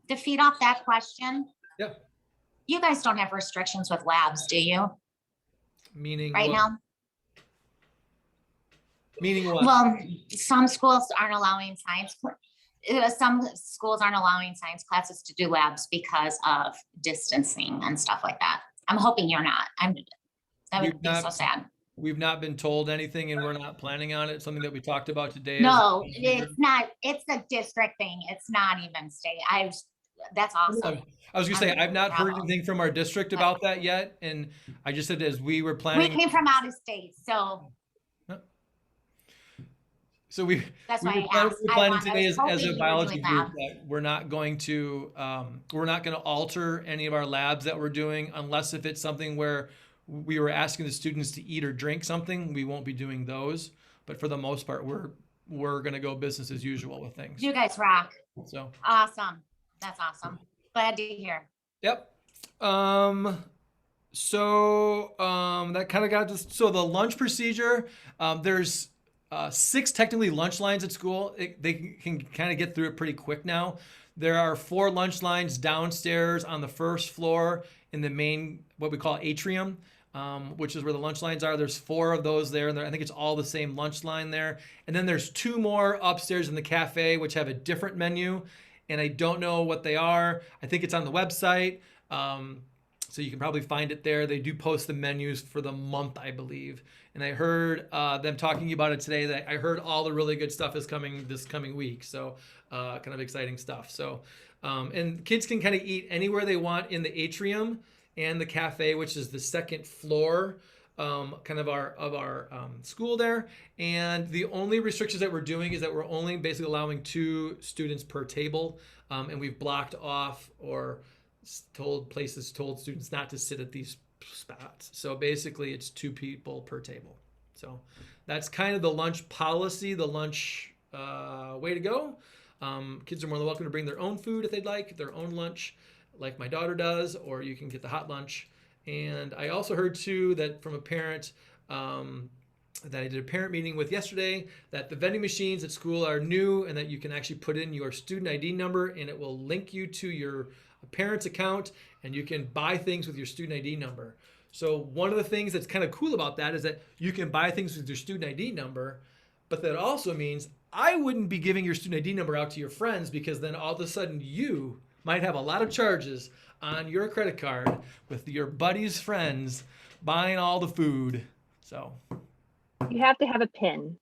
to feed off that question. Yeah. You guys don't have restrictions with labs, do you? Meaning Right what? now? Meaning what? Well, some schools aren't allowing some schools aren't allowing science classes to do labs because of distancing and stuff like that. I'm hoping you're not. That would be so sad. We've not been told anything, and we're not planning on it. Something that we talked about today. No, it's not. It's a district thing. It's not even state. That's awesome. I was gonna say, I've not heard Bravo. anything from our district about that yet, and I just said as we were We planning. came from out of state, so So we that's we why were I planning, asked. we're planning I today was as hoping a you were biology doing group that. that we're not going to alter any of our labs that we're doing unless if it's something where we were asking the students to eat or drink something. We won't be doing those, but for the most part, we're going to go business as usual with things. You guys rock. So Awesome. That's awesome. Glad to hear. yep. That kind of got this. So the lunch procedure, there's 6 technically lunch lines at school. They can kind of get through it pretty quick now. There are 4 lunch lines downstairs on the first floor in the main, what we call atrium, which is where the lunch lines are. There's 4 of those there, and I think it's all the same lunch line there. And then there's 2 more upstairs in the cafe, which have a different menu, and I don't know what they are. I think it's on the website. So you can probably find it there. They do post the menus for the month, I believe. And I heard them talking about it today. That I heard all the really good stuff is coming this coming week. So kind of exciting stuff. So and kids can kind of eat anywhere they want in the atrium and the cafe, which is the second floor kind of our school there. And the only restrictions that we're doing is that we're only basically allowing 2 students per table. And we've blocked off or told students not to sit at these spots. So basically it's 2 people per table. So that's kind of the lunch policy, the lunch way to go. Kids are more than welcome to bring their own food if they'd like, their own lunch, like my daughter does, or you can get the hot lunch. And I also heard too that from a parent that I did a parent meeting with yesterday, that the vending machines at school are new and that you can actually put in your student ID number and it will link you to your parent's account and you can buy things with your student ID number. So one of the things that's kind of cool about that is that you can buy things with your student ID number, but that also means I wouldn't be giving your student ID number out to your friends because then all of a sudden you might have a lot of charges on your credit card with your buddy's friends buying all the food. So You have to have a PIN.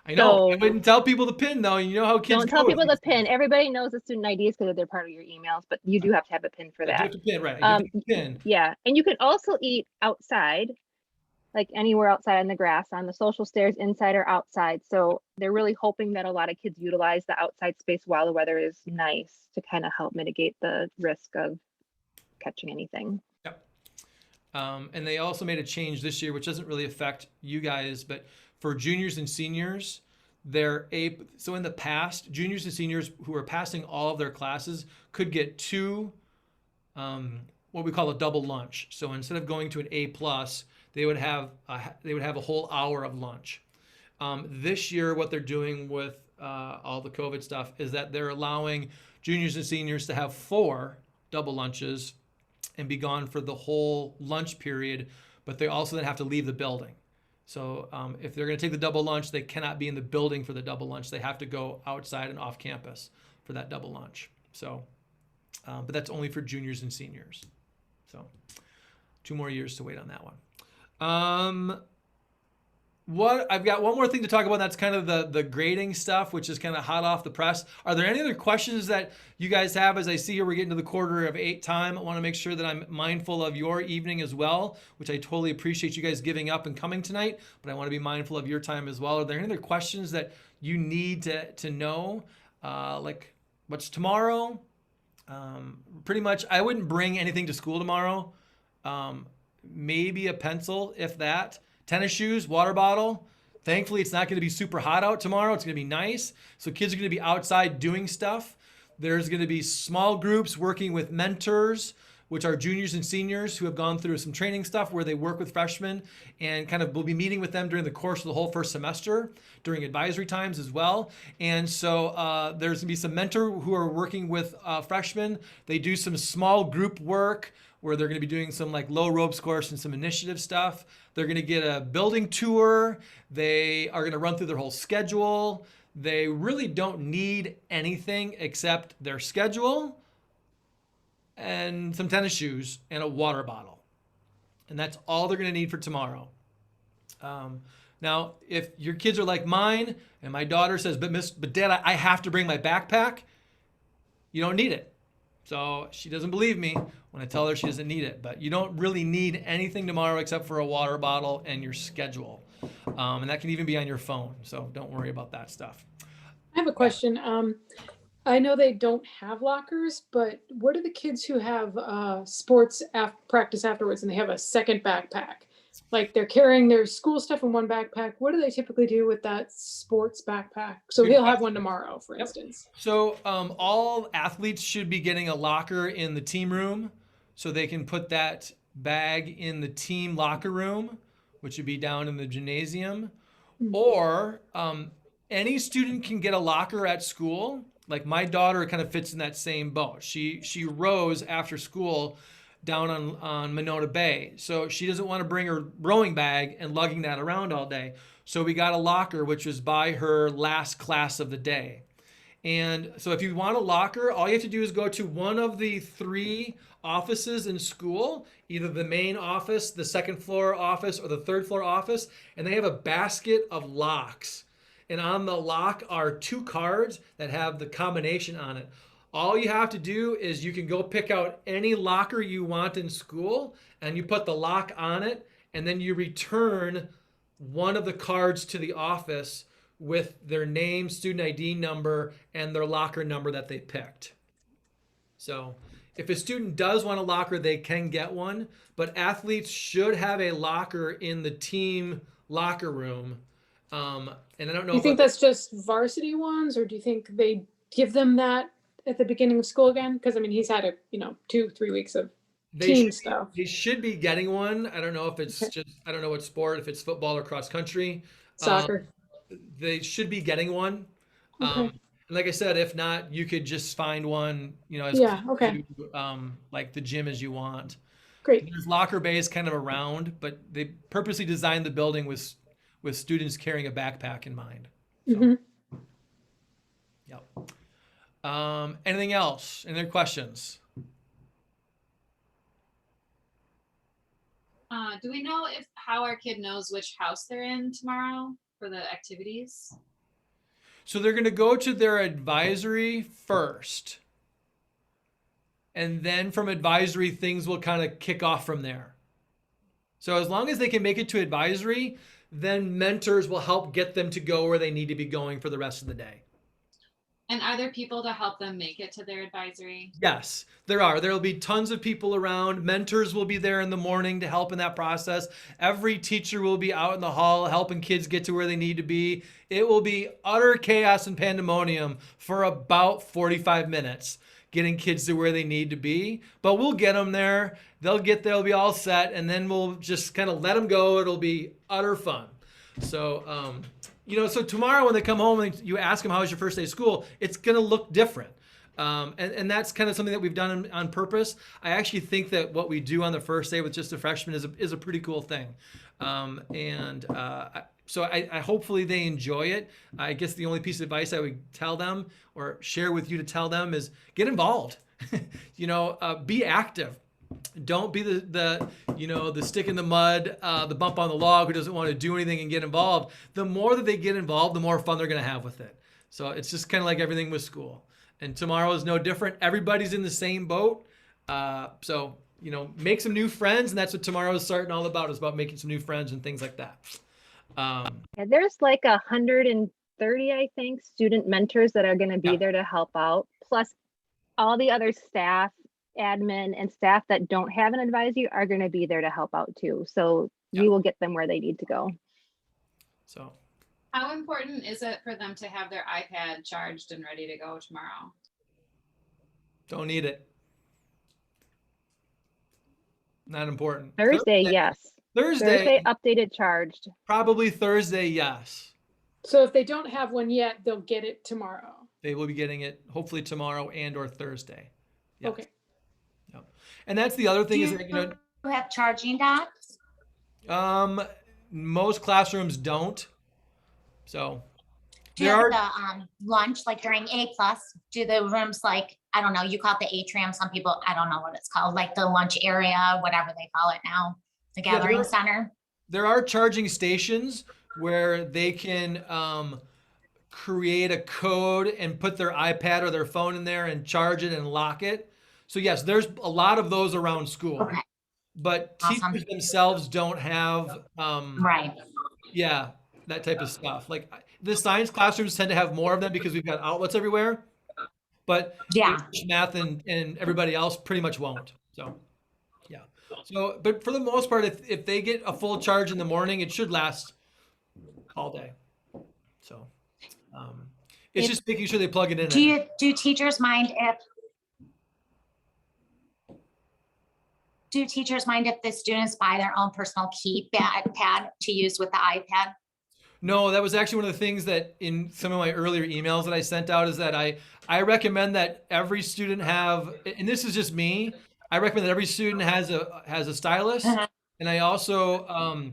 I know. I So- wouldn't tell people the PIN though. You know how kids Don't tell go with people the these PIN. Everybody knows the student IDs because they're part of your emails, but you do have to have a PIN for things. I do that. have to PIN, right? I do have to PIN. Yeah, and you can also eat outside, like anywhere outside on the grass, on the social stairs, inside or outside. So they're really hoping that a lot of kids utilize the outside space while the weather is nice to kind of help mitigate the risk of catching anything. Yep. And they also made a change this year, which doesn't really affect you guys, but for juniors and seniors, so in the past, juniors and seniors who are passing all of their classes could get 2, what we call a double lunch. So instead of going to an A plus, they would have a whole hour of lunch. This year, what they're doing with all the COVID stuff is that they're allowing juniors and seniors to have 4 double lunches and be gone for the whole lunch period, but they also then have to leave the building. So if they're going to take the double lunch, they cannot be in the building for the double lunch. They have to go outside and off campus for that double lunch. So, but that's only for juniors and seniors. So, 2 more years to wait on that one. What I've got one more thing to talk about. That's kind of the grading stuff, which is kind of hot off the press. Are there any other questions that you guys have? As I see here, we're getting to the 7:45 time. I want to make sure that I'm mindful of your evening as well, which I totally appreciate you guys giving up and coming tonight, but I want to be mindful of your time as well. Are there any other questions that you need to know? Like what's tomorrow? Pretty much, I wouldn't bring anything to school tomorrow. Maybe a pencil, if that. Tennis shoes, water bottle. Thankfully, it's not going to be super hot out tomorrow. It's going to be nice. So kids are going to be outside doing stuff. There's going to be small groups working with mentors, which are juniors and seniors who have gone through some training stuff where they work with freshmen, and kind of we'll be meeting with them during the course of the whole first semester during advisory times as well. And so there's going to be some mentor who are working with freshmen. They do some small group work where they're going to be doing some like low ropes course and some initiative stuff. They're going to get a building tour. They are going to run through their whole schedule. They really don't need anything except their schedule and some tennis shoes and a water bottle. And that's all they're going to need for tomorrow. Now, if your kids are like mine and my daughter says, but Dad, I have to bring my backpack, you don't need it. So she doesn't believe me when I tell her she doesn't need it, but you don't really need anything tomorrow except for a water bottle and your schedule. And that can even be on your phone. So don't worry about that stuff. I have a question. I know they don't have lockers, but what are the kids who have sports practice afterwards and they have a second backpack? Like they're carrying their school stuff in one backpack. What do they typically do with that sports backpack? So he'll have one tomorrow, for instance. So all athletes should be getting a locker in the team room, so they can put that bag in the team locker room, which would be down in the gymnasium. Or any student can get a locker at school. Like my daughter kind of fits in that same boat. She rows after school down on Monona Bay. So she doesn't want to bring her rowing bag and lugging that around all day. So we got a locker, which was by her last class of the day. And so if you want a locker, all you have to do is go to one of the 3 offices in school, either the main office, the second floor office, or the third floor office, and they have a basket of locks. And on the lock are 2 cards that have the combination on it. All you have to do is you can go pick out any locker you want in school and you put the lock on it, and then you return one of the cards to the office with their name, student ID number, and their locker number that they picked. So if a student does want a locker, they can get one, but athletes should have a locker in the team locker room. And I don't know. Do you think that's just varsity ones, or do you think they give them that at the beginning of school again? Because I mean, he's had 2-3 weeks of team stuff. They should be getting one. I don't know if it's just, I don't know what sport, if it's football or cross country. Soccer. They should be getting one. Okay. And like I said, if not, you could just find one, as okay. like the gym as you want. Great. There's locker bays kind of around, but they purposely designed the building with students carrying a backpack in mind. So, yep. Anything else? Any other questions? Do we know how our kid knows which house they're in tomorrow for the activities? So they're going to go to their advisory first. And then from advisory, things will kind of kick off from there. So as long as they can make it to advisory, then mentors will help get them to go where they need to be going for the rest of the day. And are there people to help them make it to their advisory? Yes, there are. There will be tons of people around. Mentors will be there in the morning to help in that process. Every teacher will be out in the hall helping kids get to where they need to be. It will be utter chaos and pandemonium for about 45 minutes, getting kids to where they need to be. But we'll get them there. They'll get there. They'll be all set. And then we'll just kind of let them go. It'll be utter fun. So, so tomorrow when they come home and you ask them, how was your first day of school? It's going to look different. And that's kind of something that we've done on purpose. I actually think that what we do on the first day with just a freshman is a pretty cool thing. So I hopefully they enjoy it. I guess the only piece of advice I would tell them or share with you to tell them is get involved. Be active. Don't be the the stick in the mud, the bump on the log who doesn't want to do anything and get involved. The more that they get involved, the more fun they're going to have with it. So it's just kind of like everything with school. And tomorrow is no different. Everybody's in the same boat. So make some new friends, and that's what tomorrow is starting all about. Is about making some new friends and things like that. Yeah, there's like 130, I think, student mentors that are going to be Yeah. there to help out, plus all the other staff, admin, and staff that don't have an advisor are going to be there to help out too. So Yeah. we will get them where they need to go. So How important is it for them to have their iPad charged and ready to go tomorrow? don't need it. Not important. Thursday, yes. Thursday, Updated, charged. probably Thursday, yes. So if they don't have one yet, they'll get it tomorrow. They will be getting it hopefully tomorrow and or Thursday. Yes. Okay. Yep. And that's the other thing Do is that, you have charging docks? most classrooms don't. So Do you there have are the lunch, like during A plus, do the rooms like, I don't know, you call it the atrium, some people, I don't know what it's called, like the lunch area, whatever they call it now, the Yeah, gathering center? there are charging stations where they can create a code and put their iPad or their phone in there and charge it and lock it. So yes, there's a lot of those around school. Okay, But Awesome. teachers themselves don't have right. yeah, that type of stuff. Like the science classrooms tend to have more of them because we've got outlets everywhere. But Yeah. English, math and everybody else pretty much won't. So yeah. So but for the most part, if they get a full charge in the morning, it should last all day. So it's just making sure they plug it in. Do teachers mind if the students buy their own personal keypad to use with the iPad? No, that was actually one of the things that in some of my earlier emails that I sent out is that I recommend that every student have, and this is just me, I recommend that every student has a stylus, Uh-huh. and I also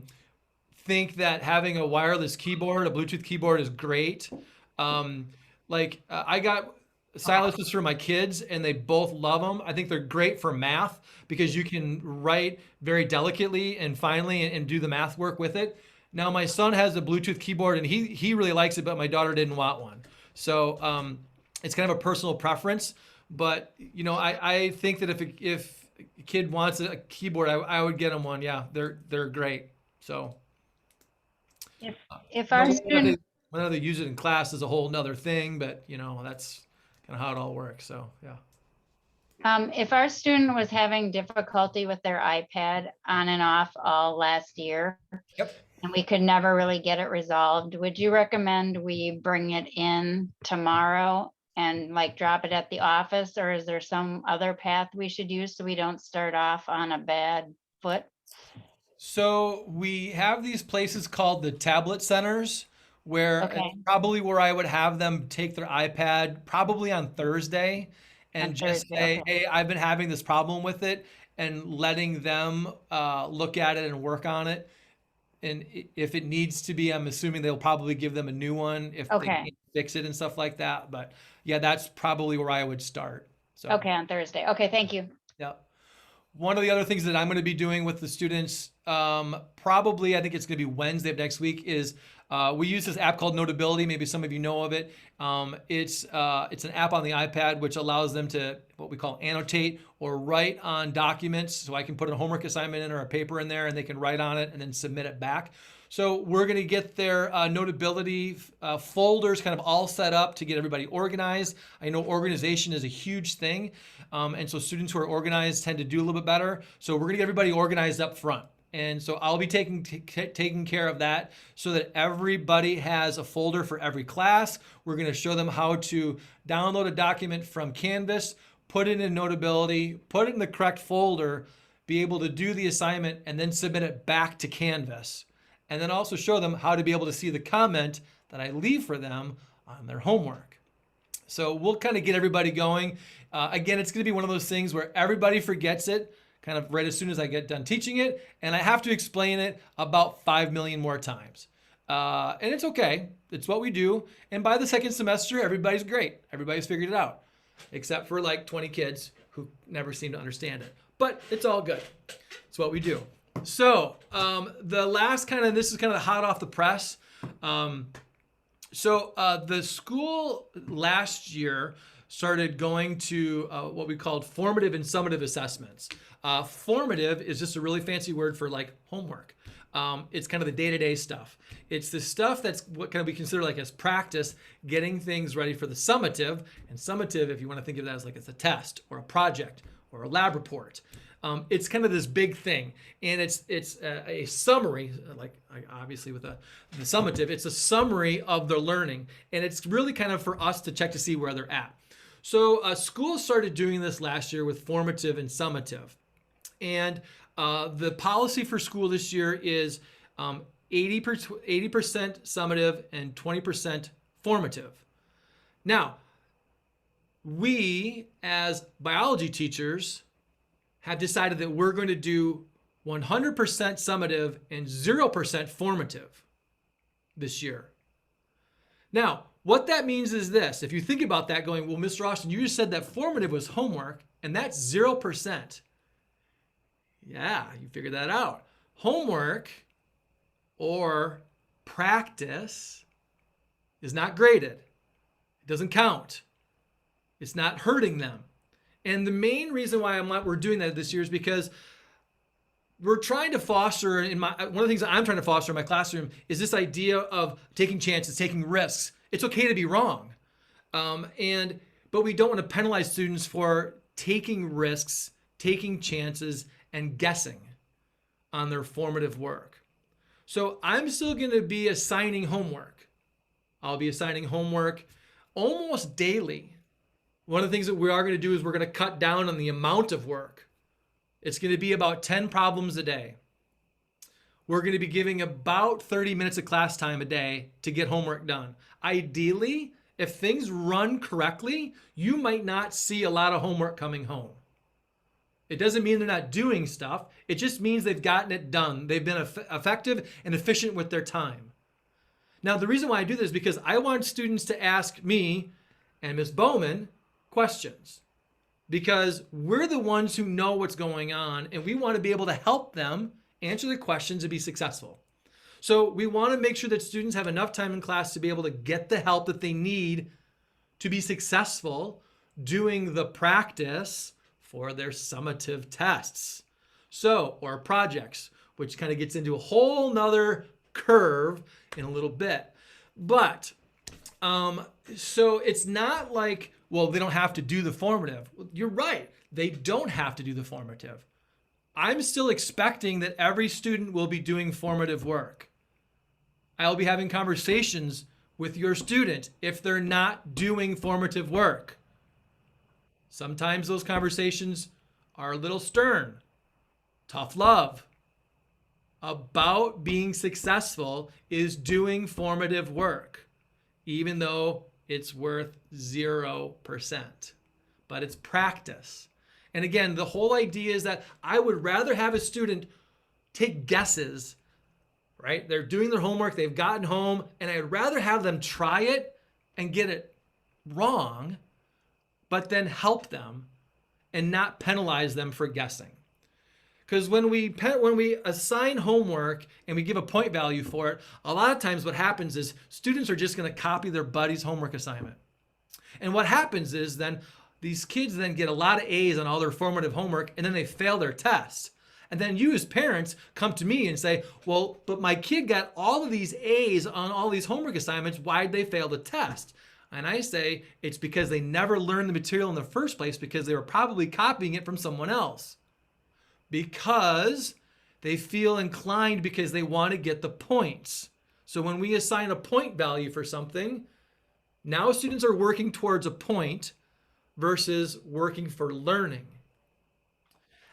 think that having a wireless keyboard, a Bluetooth keyboard, is great. I got styluses for my kids, and they both love them. I think they're great for math because you can write very delicately and finely and do the math work with it. Now my son has a Bluetooth keyboard and he really likes it, but my daughter didn't want one. So it's kind of a personal preference. But I think that if a kid wants a keyboard, I would get them one. Yeah, they're great. So If our student, whether they use it in class is a whole nother thing, but that's kind of how it all works. So yeah. if our student was having difficulty with their iPad on and off all last year, Yep. and we could never really get it resolved, would you recommend we bring it in tomorrow and like drop it at the office, or is there some other path we should use so we don't start off on a bad foot? So we have these places called the tablet centers where Okay. it's probably where I would have them take their iPad probably on Thursday and On just Thursday, say, okay. hey, I've been having this problem with it, and letting them look at it and work on it. And if it needs to be, I'm assuming they'll probably give them a new one if they Okay. can't fix it and stuff like that. But yeah, that's probably where I would start. So Okay, on Thursday. Okay, thank you. yeah. One of the other things that I'm going to be doing with the students, probably I think it's going to be Wednesday of next week, is we use this app called Notability. Maybe some of you know of it. It's an app on the iPad which allows them to what we call annotate or write on documents. So I can put a homework assignment in or a paper in there, and they can write on it and then submit it back. So we're going to get their Notability folders kind of all set up to get everybody organized. I know organization is a huge thing. And so students who are organized tend to do a little bit better. So we're going to get everybody organized up front. And so I'll be taking care of that so that everybody has a folder for every class. We're going to show them how to download a document from Canvas, put it in Notability, put it in the correct folder, be able to do the assignment, and then submit it back to Canvas. And then also show them how to be able to see the comment that I leave for them on their homework. So we'll kind of get everybody going. Again, it's going to be one of those things where everybody forgets it kind of right as soon as I get done teaching it, and I have to explain it about 5 million more times. And it's okay. It's what we do. And by the second semester, everybody's great. Everybody's figured it out, except for like 20 kids who never seem to understand it. but it's all good. It's what we do. So the last this is kind of hot off the press. The school last year started going to what we called formative and summative assessments. Formative is just a really fancy word for like homework. It's kind of the day-to-day stuff. It's the stuff that's what can we consider like as practice, getting things ready for the summative. And summative, if you want to think of that as like it's a test or a project or a lab report. It's kind of this big thing, and it's a summary, like obviously with the summative, it's a summary of their learning, and it's really kind of for us to check to see where they're at. So schools started doing this last year with formative and summative, and the policy for school this year is 80% summative and 20% formative. Now, we as biology teachers have decided that we're going to do 100% summative and 0% formative this year. Now, what that means is this. If you think about that going, well, Mr. Austin, you just said that formative was homework, and that's 0%. Yeah, you figured that out. Homework or practice is not graded. It doesn't count. It's not hurting them. And the main reason why we're doing that this year is because we're trying to foster, one of the things that I'm trying to foster in my classroom is this idea of taking chances, taking risks. It's okay to be wrong. But we don't want to penalize students for taking risks, taking chances, and guessing on their formative work. So I'm still going to be assigning homework. I'll be assigning homework almost daily. One of the things that we are going to do is we're going to cut down on the amount of work. It's going to be about 10 problems a day. We're going to be giving about 30 minutes of class time a day to get homework done. Ideally, if things run correctly, you might not see a lot of homework coming home. It doesn't mean they're not doing stuff. It just means they've gotten it done. They've been effective and efficient with their time. Now, the reason why I do this is because I want students to ask me and Ms. Bowman questions, because we're the ones who know what's going on, and we want to be able to help them answer the questions and be successful. So we want to make sure that students have enough time in class to be able to get the help that they need to be successful doing the practice for their summative tests. Or projects, which kind of gets into a whole nother curve in a little bit. But so it's not like, well, they don't have to do the formative. You're right. They don't have to do the formative. I'm still expecting that every student will be doing formative work. I'll be having conversations with your student if they're not doing formative work. Sometimes those conversations are a little stern, tough love. About being successful is doing formative work, even though it's worth 0%, but it's practice. And again, the whole idea is that I would rather have a student take guesses, right? They're doing their homework, they've gotten home, and I'd rather have them try it and get it wrong, but then help them and not penalize them for guessing. Because when we assign homework and we give a point value for it, a lot of times what happens is students are just going to copy their buddy's homework assignment. And what happens is then these kids then get a lot of A's on all their formative homework, and then they fail their tests. And then you as parents come to me and say, well, but my kid got all of these A's on all these homework assignments. Why'd they fail the test? And I say it's because they never learned the material in the first place, because they were probably copying it from someone else. Because they feel inclined because they want to get the points. So when we assign a point value for something, now students are working towards a point versus working for learning.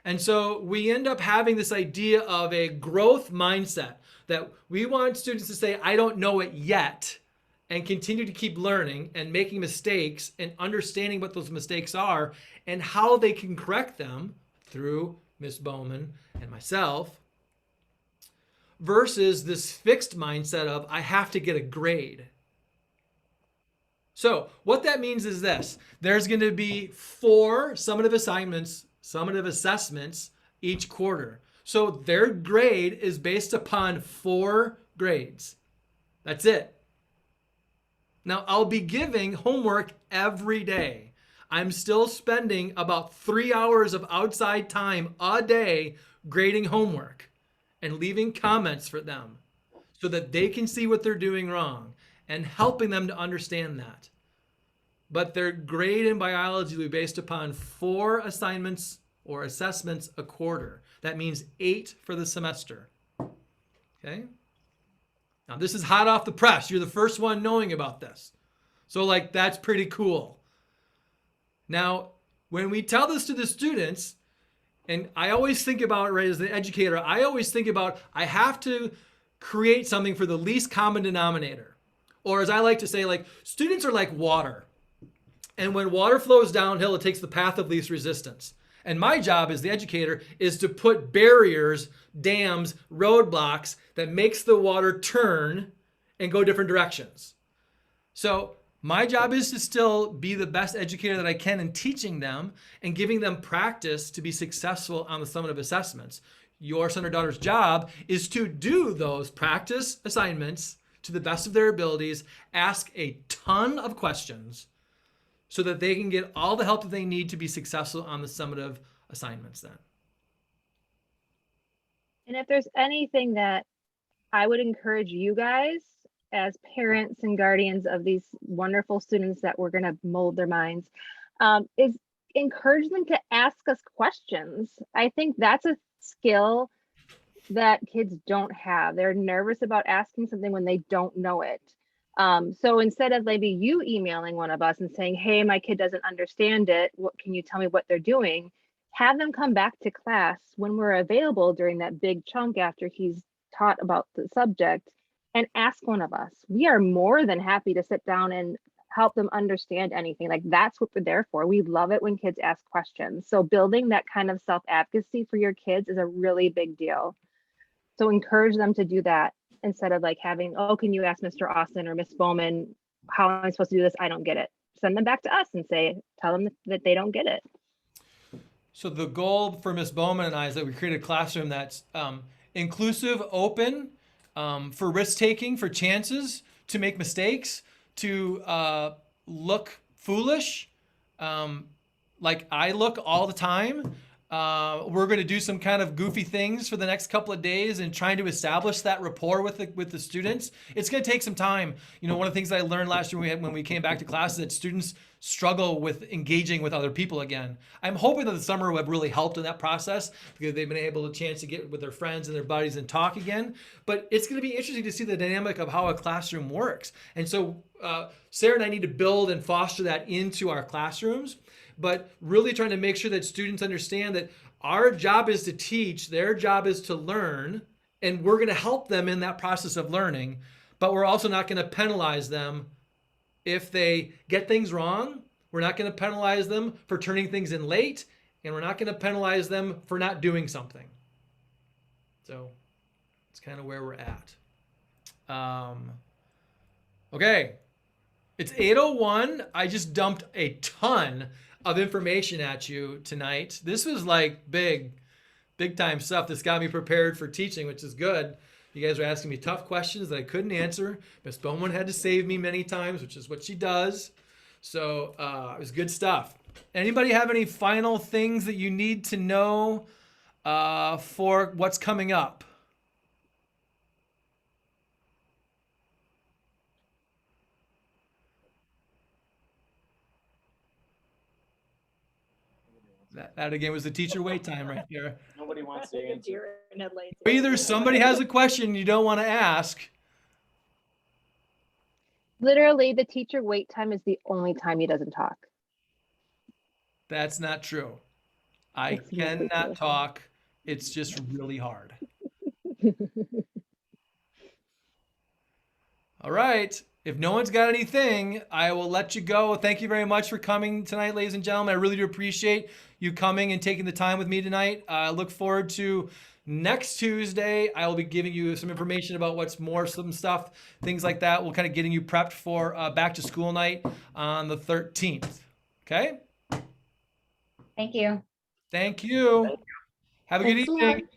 And so we end up having this idea of a growth mindset that we want students to say, I don't know it yet, and continue to keep learning and making mistakes and understanding what those mistakes are and how they can correct them through Ms. Bowman and myself, versus this fixed mindset of I have to get a grade. So what that means is this: there's going to be 4 summative assignments summative assessments each quarter. So their grade is based upon 4 grades. That's it. Now, I'll be giving homework every day. I'm still spending about 3 hours of outside time a day grading homework and leaving comments for them so that they can see what they're doing wrong and helping them to understand that. But their grade in biology will be based upon 4 assignments or assessments a quarter. That means 8 for the semester. Okay? Now, this is hot off the press. You're the first one knowing about this. So, like, that's pretty cool. Now, when we tell this to the students, and I always think about, right, as the educator, I always think about I have to create something for the least common denominator. Or as I like to say, like, students are like water. And when water flows downhill, it takes the path of least resistance. And my job as the educator is to put barriers, dams, roadblocks that makes the water turn and go different directions. So my job is to still be the best educator that I can in teaching them and giving them practice to be successful on the summative assessments. Your son or daughter's job is to do those practice assignments to the best of their abilities, ask a ton of questions so that they can get all the help that they need to be successful on the summative assignments then. And if there's anything that I would encourage you guys as parents and guardians of these wonderful students that we're going to mold their minds, is encourage them to ask us questions. I think that's a skill that kids don't have. They're nervous about asking something when they don't know it. So instead of maybe you emailing one of us and saying, hey, my kid doesn't understand it, what can you tell me what they're doing? Have them come back to class when we're available during that big chunk after he's taught about the subject and ask one of us. We are more than happy to sit down and help them understand anything. Like, that's what we're there for. We love it when kids ask questions. So building that kind of self-advocacy for your kids is a really big deal. So encourage them to do that instead of like having, oh, can you ask Mr. Austin or Miss Bowman, how am I supposed to do this? I don't get it. Send them back to us and tell them that they don't get it. So the goal for Miss Bowman and I is that we create a classroom that's inclusive, open, for risk-taking, for chances to make mistakes, to look foolish, like I look all the time. We're going to do some kind of goofy things for the next couple of days and trying to establish that rapport with the students. It's going to take some time. You know, one of the things that I learned last year when we came back to class is that students struggle with engaging with other people again. I'm hoping that the summer have really helped in that process because they've been able to chance to get with their friends and their buddies and talk again. But it's going to be interesting to see the dynamic of how a classroom works. And so Sarah and I need to build and foster that into our classrooms, but really trying to make sure that students understand that our job is to teach, their job is to learn, and we're going to help them in that process of learning, but we're also not going to penalize them if they get things wrong. We're not going to penalize them for turning things in late, and we're not going to penalize them for not doing something. So it's kind of where we're at. Okay, it's 8:01. I just dumped a ton of information at you tonight. This was like big time stuff. This got me prepared for teaching, which is good. You guys were asking me tough questions that I couldn't answer. Miss Bowman had to save me many times, which is what she does. So it was good stuff. Anybody have any final things that you need to know for what's coming up? That again was the teacher wait time right there. Nobody wants to answer. Deer in headlights. Either somebody has a question you don't want to ask. Literally, the teacher wait time is the only time he doesn't talk. That's not true. I It's mostly cannot true. talk. It's just really hard. All right. If no one's got anything, I will let you go. Thank you very much for coming tonight, ladies and gentlemen. I really do appreciate you coming and taking the time with me tonight. I look forward to next Tuesday. I will be giving you some information about some stuff, things like that. We'll kind of getting you prepped for back to school night on the 13th. Okay? Thank you. Thank you. Have a good Thanks a lot. evening.